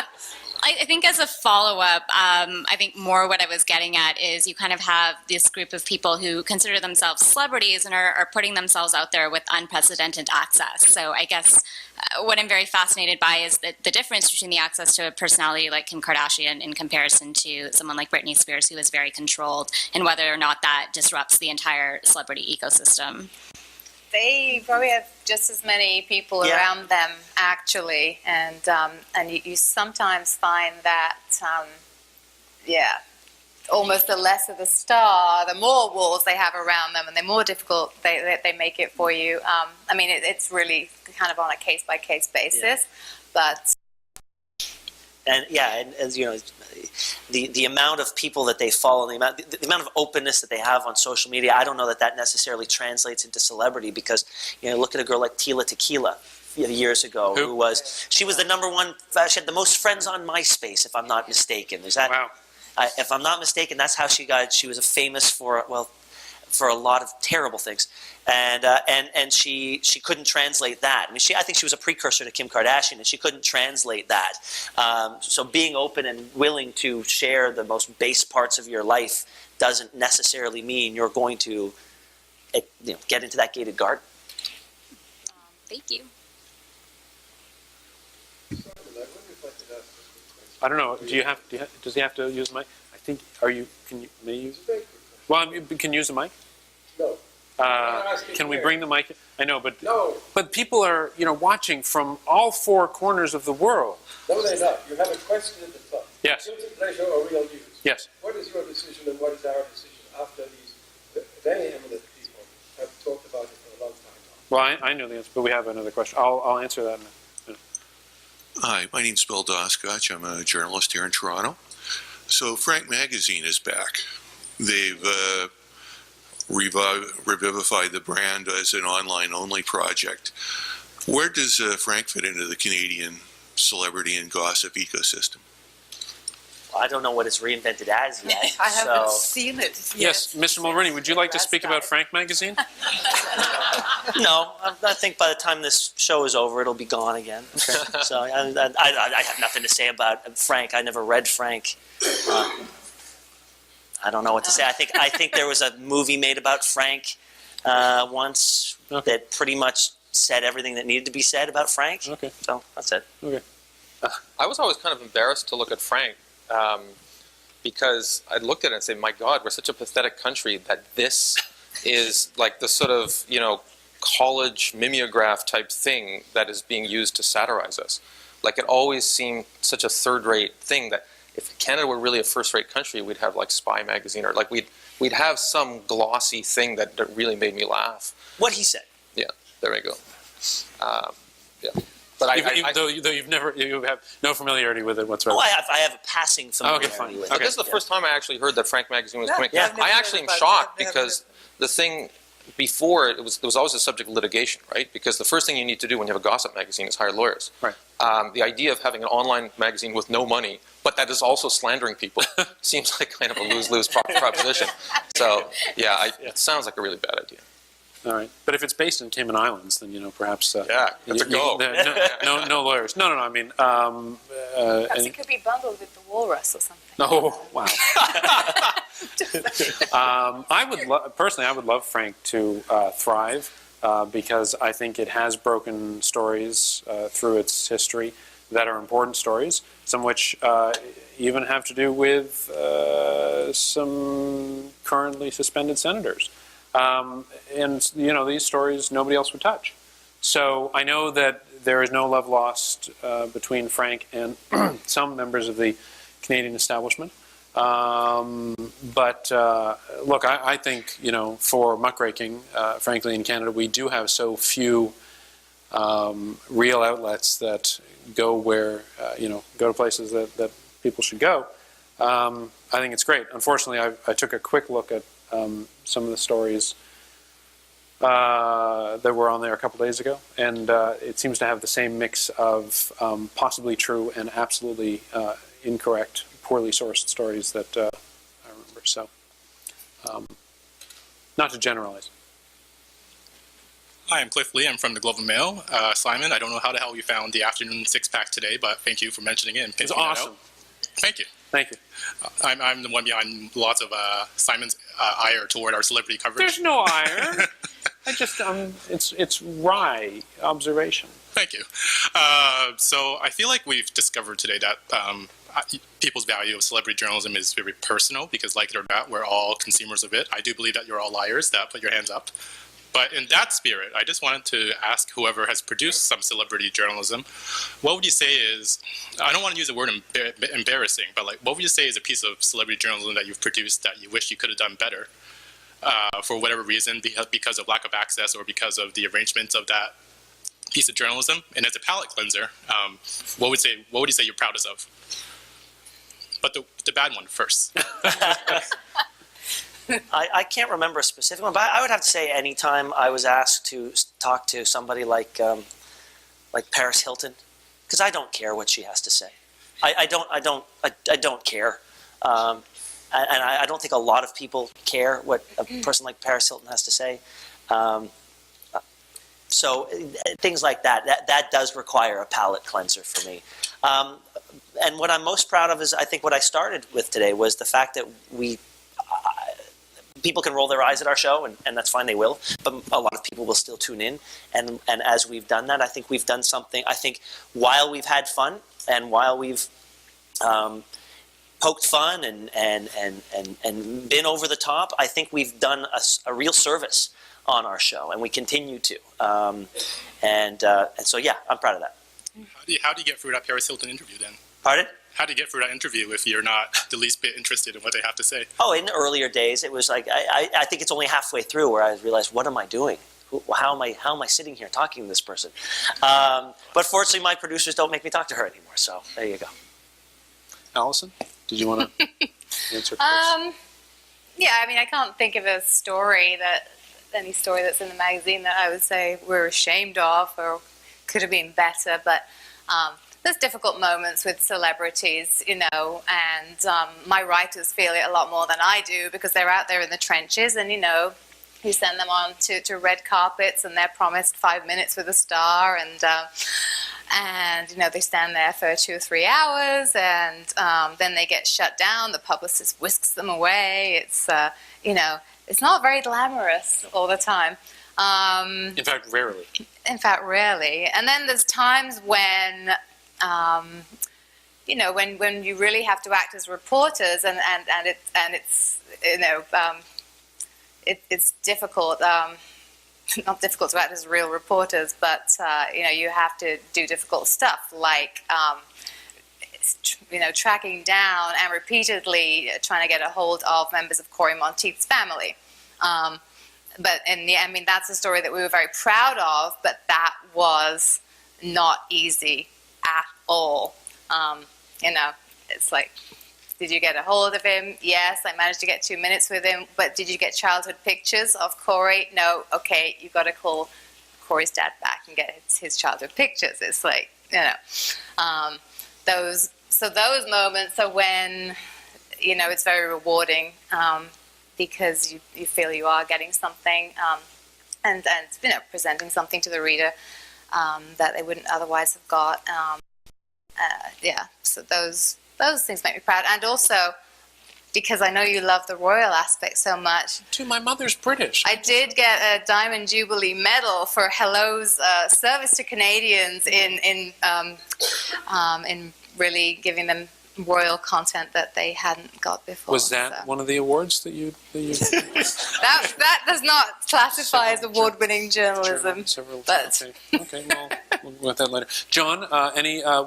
I think as a follow-up, I think more what I was getting at is you kind of have this group of people who consider themselves celebrities and are putting themselves out there with unprecedented access. So I guess what I'm very fascinated by is the difference between the access to a personality like Kim Kardashian in comparison to someone like Britney Spears, who is very controlled, and whether or not that disrupts the entire celebrity ecosystem. They probably have just as many people around them, actually, and you sometimes find that, almost the less of the star, the more walls they have around them, and the more difficult they make it for you. I mean, it's really kind of on a case-by-case basis, but... And as you know, the amount of people that they follow, the amount of openness that they have on social media, I don't know that necessarily translates into celebrity, because look at a girl like Tila Tequila years ago, who was the number one. She had the most friends on MySpace, if I'm not mistaken. Is that? Wow. If I'm not mistaken, that's how she got. She was famous for a lot of terrible things, and she couldn't translate that. I mean, I think she was a precursor to Kim Kardashian, and she couldn't translate that. So being open and willing to share the most base parts of your life doesn't necessarily mean you're going to, get into that gated garden. Thank you. I don't know. Does he have to use the mic? I think. May you use it? Well, can you use the mic? No. Can we bring the mic? I know, but no. But people are, watching from all four corners of the world. No, they're not. You have a question at the top. Yes. Guilty pleasure or real news? Yes. What is your decision and what is our decision after these very eminent people have talked about it for a long time now? Well, I know the answer, but we have another question. I'll answer that in a minute. Hi, my name's Bill Doscotch. I'm a journalist here in Toronto. So Frank Magazine is back. They've revivified the brand as an online-only project. Where does Frank fit into the Canadian celebrity and gossip ecosystem? Well, I don't know what it's reinvented as yet. I haven't seen it yet. Yes, Mr. Mulroney, would you like to speak about Frank Magazine? No, I think by the time this show is over, it'll be gone again. Okay. So I have nothing to say about Frank. I never read Frank. I don't know what to say. I think there was a movie made about Frank once that pretty much said everything that needed to be said about Frank. Okay. So that's it. Okay. I was always kind of embarrassed to look at Frank because I looked at it and say, my God, we're such a pathetic country that this is like the sort of, college mimeograph type thing that is being used to satirize us. Like, it always seemed such a third-rate thing that if Canada were really a first-rate country, we'd have like Spy Magazine, or like we'd have some glossy thing that really made me laugh. What he said. Yeah, there we go. Yeah. But though you have no familiarity with it whatsoever. Oh, I have a passing familiarity with it. But this is the first time I actually heard that Frank Magazine was coming. Yeah. I actually am shocked because the thing before it was always a subject of litigation, right? Because the first thing you need to do when you have a gossip magazine is hire lawyers. Right. The idea of having an online magazine with no money, but that is also slandering people, seems like kind of a lose-lose proposition. So yeah, it sounds like a really bad idea. All right, but if it's based in Cayman Islands, then perhaps that's a go. No lawyers. No. I mean, perhaps it could be bundled with the walrus or something. Oh wow! I would love Frank to thrive because I think it has broken stories through its history that are important stories, some which even have to do with some currently suspended senators. And these stories nobody else would touch. So I know that there is no love lost between Frank and some members of the Canadian establishment. But look, I think for muckraking, frankly, in Canada, we do have so few real outlets that go where go to places that people should go. I think it's great. Unfortunately, I took a quick look at some of the stories that were on there a couple days ago, and it seems to have the same mix of possibly true and absolutely incorrect, poorly sourced stories that I remember. So, not to generalize. Hi, I'm Cliff Lee. I'm from the Globe and Mail. Simon, I don't know how the hell you found the afternoon six-pack today, but thank you for mentioning it and It's picking awesome. it out. Thank you. Thank you. I'm the one behind lots of Simon's ire toward our celebrity coverage. There's no ire. I just it's wry observation. Thank you. So I feel like we've discovered today that people's value of celebrity journalism is very personal because, like it or not, we're all consumers of it. I do believe that you're all liars. Put your hands up. But in that spirit, I just wanted to ask whoever has produced some celebrity journalism, what would you say is, I don't want to use the word embarrassing, but like, what would you say is a piece of celebrity journalism that you've produced that you wish you could have done better for whatever reason, because of lack of access or because of the arrangement of that piece of journalism? And as a palate cleanser, what would you say you're proudest of? But the bad one first. I can't remember a specific one, but I would have to say anytime I was asked to talk to somebody like Paris Hilton, because I don't care what she has to say. I don't care, and I don't think a lot of people care what a person like Paris Hilton has to say. So things like that does require a palate cleanser for me. And what I'm most proud of is I think what I started with today was the fact that people can roll their eyes at our show, and that's fine, they will. But a lot of people will still tune in. And as we've done that, I think we've done something. I think while we've had fun and while we've poked fun and been over the top, I think we've done a real service on our show, and we continue to. And so, yeah, I'm proud of that. How do you get through that Paris Hilton interview then? Pardon? How do you get through that interview if you're not the least bit interested in what they have to say? Oh, in the earlier days, it was like I think it's only halfway through where I realized, what am I doing? How am I sitting here talking to this person? But fortunately, my producers don't make me talk to her anymore. So there you go. Allison, did you want to answer? Yeah, I mean, I can't think of any story that's in the magazine that I would say we're ashamed of or could have been better, but there's difficult moments with celebrities, and my writers feel it a lot more than I do because they're out there in the trenches, and you send them on to red carpets and they're promised 5 minutes with a star, and they stand there for 2 or 3 hours, and then they get shut down. The publicist whisks them away. It's it's not very glamorous all the time. In fact, rarely. And then there's times when when you really have to act as reporters, and it's difficult. Not difficult to act as real reporters, but you have to do difficult stuff like tracking down and repeatedly trying to get a hold of members of Corey Monteith's family. But that's a story that we were very proud of, but that was not easy at all. It's like, did you get a hold of him? Yes, I managed to get 2 minutes with him, but did you get childhood pictures of Corey? No. Okay, you've got to call Corey's dad back and get his childhood pictures. It's like, those moments are when, it's very rewarding, because you feel you are getting something, and presenting something to the reader that they wouldn't otherwise have got. So those things make me proud, and also because I know you love the royal aspect so much. Too, my mother's British. I did get a Diamond Jubilee medal for Hello's service to Canadians in really giving them royal content that they hadn't got before. Was that one of the awards that you that does not classify as award-winning journalism. Okay, well, we'll go with that later. John,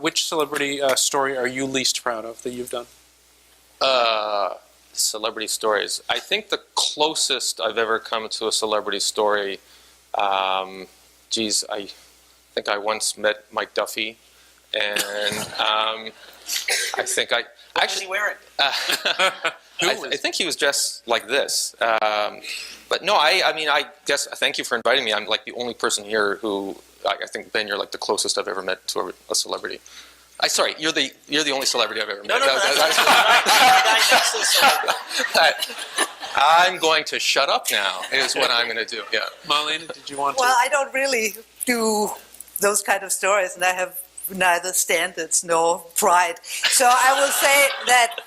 which celebrity story are you least proud of that you've done? Celebrity stories. I think the closest I've ever come to a celebrity story, I think I once met Mike Duffy, and I think I What was he wearing? I think he was dressed like this. But no, I guess thank you for inviting me. I'm like the only person here who I think, Ben, you're like the closest I've ever met to a celebrity. Sorry, you're the only celebrity I've ever met. No, I'm going to shut up now, is what I'm going to do. Yeah. Marlene, did you want to? Well, I don't really do those kind of stories, and I have neither standards nor pride. So I will say that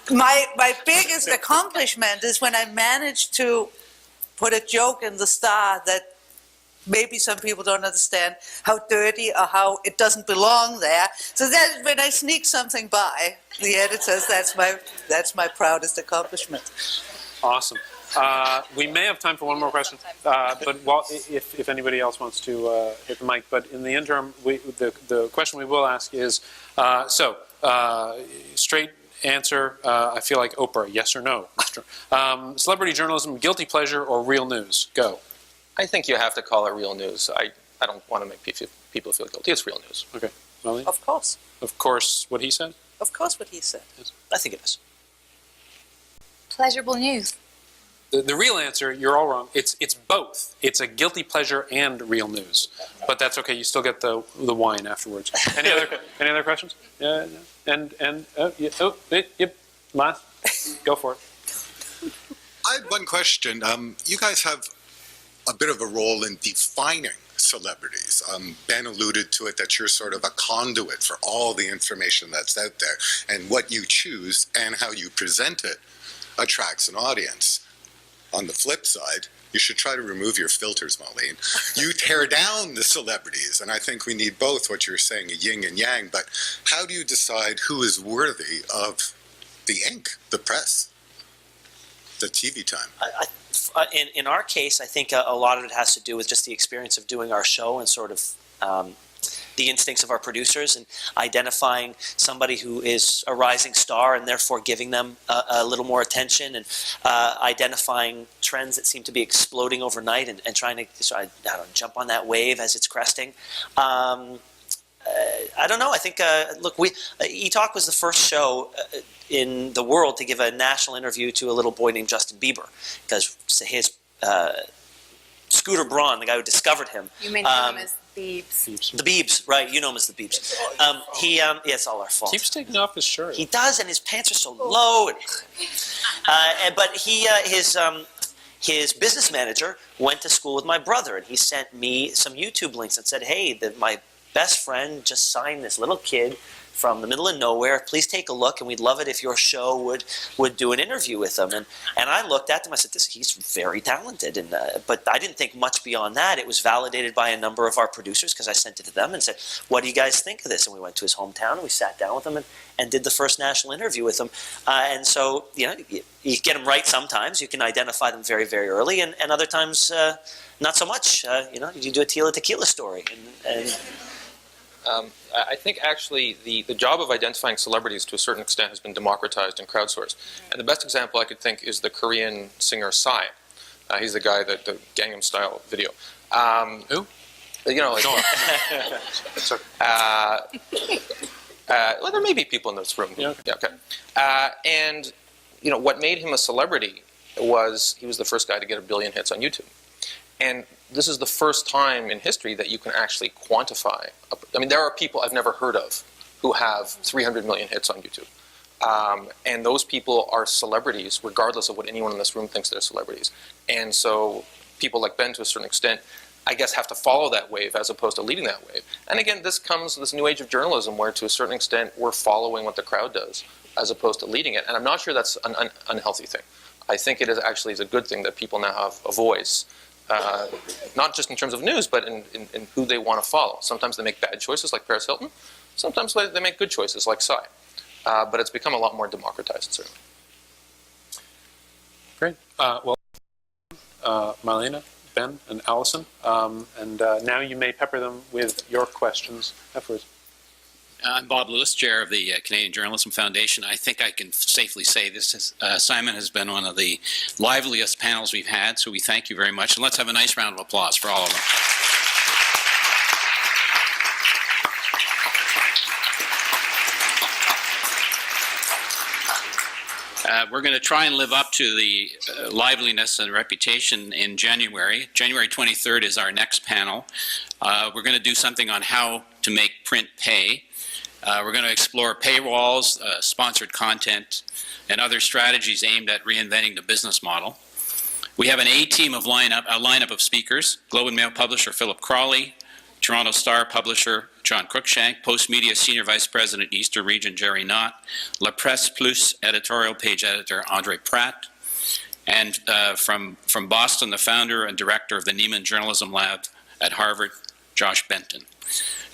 my biggest accomplishment is when I managed to put a joke in the Star that maybe some people don't understand how dirty or how it doesn't belong there. So that when I sneak something by the editors, that's my proudest accomplishment. Awesome. We may have time for one more question, but if anybody else wants to hit the mic. But in the interim, the question we will ask is, straight answer, I feel like Oprah, yes or no? Celebrity journalism, guilty pleasure or real news? Go. I think you have to call it real news. I don't want to make people feel guilty. It's real news. Okay. Molly? Of course. Of course, what he said? Of course, what he said. Yes. I think it is. Pleasurable news. The real answer, you're all wrong. It's both. It's a guilty pleasure and real news. But that's okay. You still get the wine afterwards. Any other questions? Yeah. Yep. Last. Go for it. I have one question. You guys have a bit of a role in defining celebrities. Ben alluded to it, that you're sort of a conduit for all the information that's out there, and what you choose and how you present it attracts an audience. On the flip side, you should try to remove your filters, Marlene. You tear down the celebrities, and I think we need both, what you're saying, a yin and yang, but how do you decide who is worthy of the ink, the press, the TV time? In our case, I think a lot of it has to do with just the experience of doing our show and sort of the instincts of our producers and identifying somebody who is a rising star and therefore giving them a little more attention, and identifying trends that seem to be exploding overnight and trying to jump on that wave as it's cresting. I don't know. I think, look, E-Talk was the first show in the world to give a national interview to a little boy named Justin Bieber, because his Scooter Braun, the guy who discovered him. You may know him as Biebs. The Biebs, right? You know him as the Biebs. It's all our fault. Keeps taking off his shirt. He does, and his pants are so low. But his business manager went to school with my brother, and he sent me some YouTube links and said, "Hey, my best friend just signed this little kid from the middle of nowhere. Please take a look, and we'd love it if your show would do an interview with him." And I looked at them. I said, he's very talented. But I didn't think much beyond that. It was validated by a number of our producers, because I sent it to them and said, "What do you guys think of this?" And we went to his hometown, and we sat down with him and did the first national interview with him. And so, you get them right sometimes. You can identify them very, very early, and other times not so much. You do a Tila Tequila story. I think actually the job of identifying celebrities to a certain extent has been democratized and crowdsourced. And the best example I could think is the Korean singer Psy. He's the guy that the Gangnam Style video. Who? Well, there may be people in this room. Yeah. Okay. And what made him a celebrity was he was the first guy to get 1 billion hits on YouTube. And this is the first time in history that you can actually quantify. There are people I've never heard of who have 300 million hits on YouTube. And those people are celebrities, regardless of what anyone in this room thinks they're celebrities. And so people like Ben, to a certain extent, I guess, have to follow that wave as opposed to leading that wave. And again, this new age of journalism where, to a certain extent, we're following what the crowd does as opposed to leading it. And I'm not sure that's an unhealthy thing. I think it is actually a good thing that people now have a voice. Not just in terms of news, but in who they want to follow. Sometimes they make bad choices, like Paris Hilton. Sometimes they make good choices, like Psy. But it's become a lot more democratized, certainly. Great. Marlena, Ben, and Allison. And now you may pepper them with your questions afterwards. I'm Bob Lewis, chair of the Canadian Journalism Foundation. I think I can safely say Simon has been one of the liveliest panels we've had, so we thank you very much. And let's have a nice round of applause for all of them. We're going to try and live up to the liveliness and reputation in January. January 23rd is our next panel. We're going to do something on how to make print pay. We're going to explore paywalls, sponsored content, and other strategies aimed at reinventing the business model. We have an A-team of lineup of speakers: Globe and Mail publisher Philip Crawley, Toronto Star publisher John Cruikshank, Post Media Senior Vice President, Eastern Region Jerry Knott, La Presse Plus editorial page editor Andre Pratt, and from Boston, the founder and director of the Neiman Journalism Lab at Harvard, Josh Benton.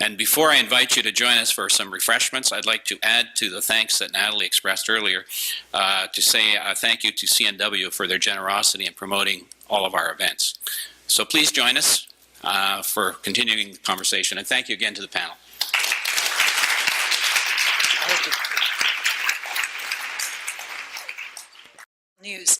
And before I invite you to join us for some refreshments, I'd like to add to the thanks that Natalie expressed earlier to say thank you to CNW for their generosity in promoting all of our events. So please join us for continuing the conversation, and thank you again to the panel. News.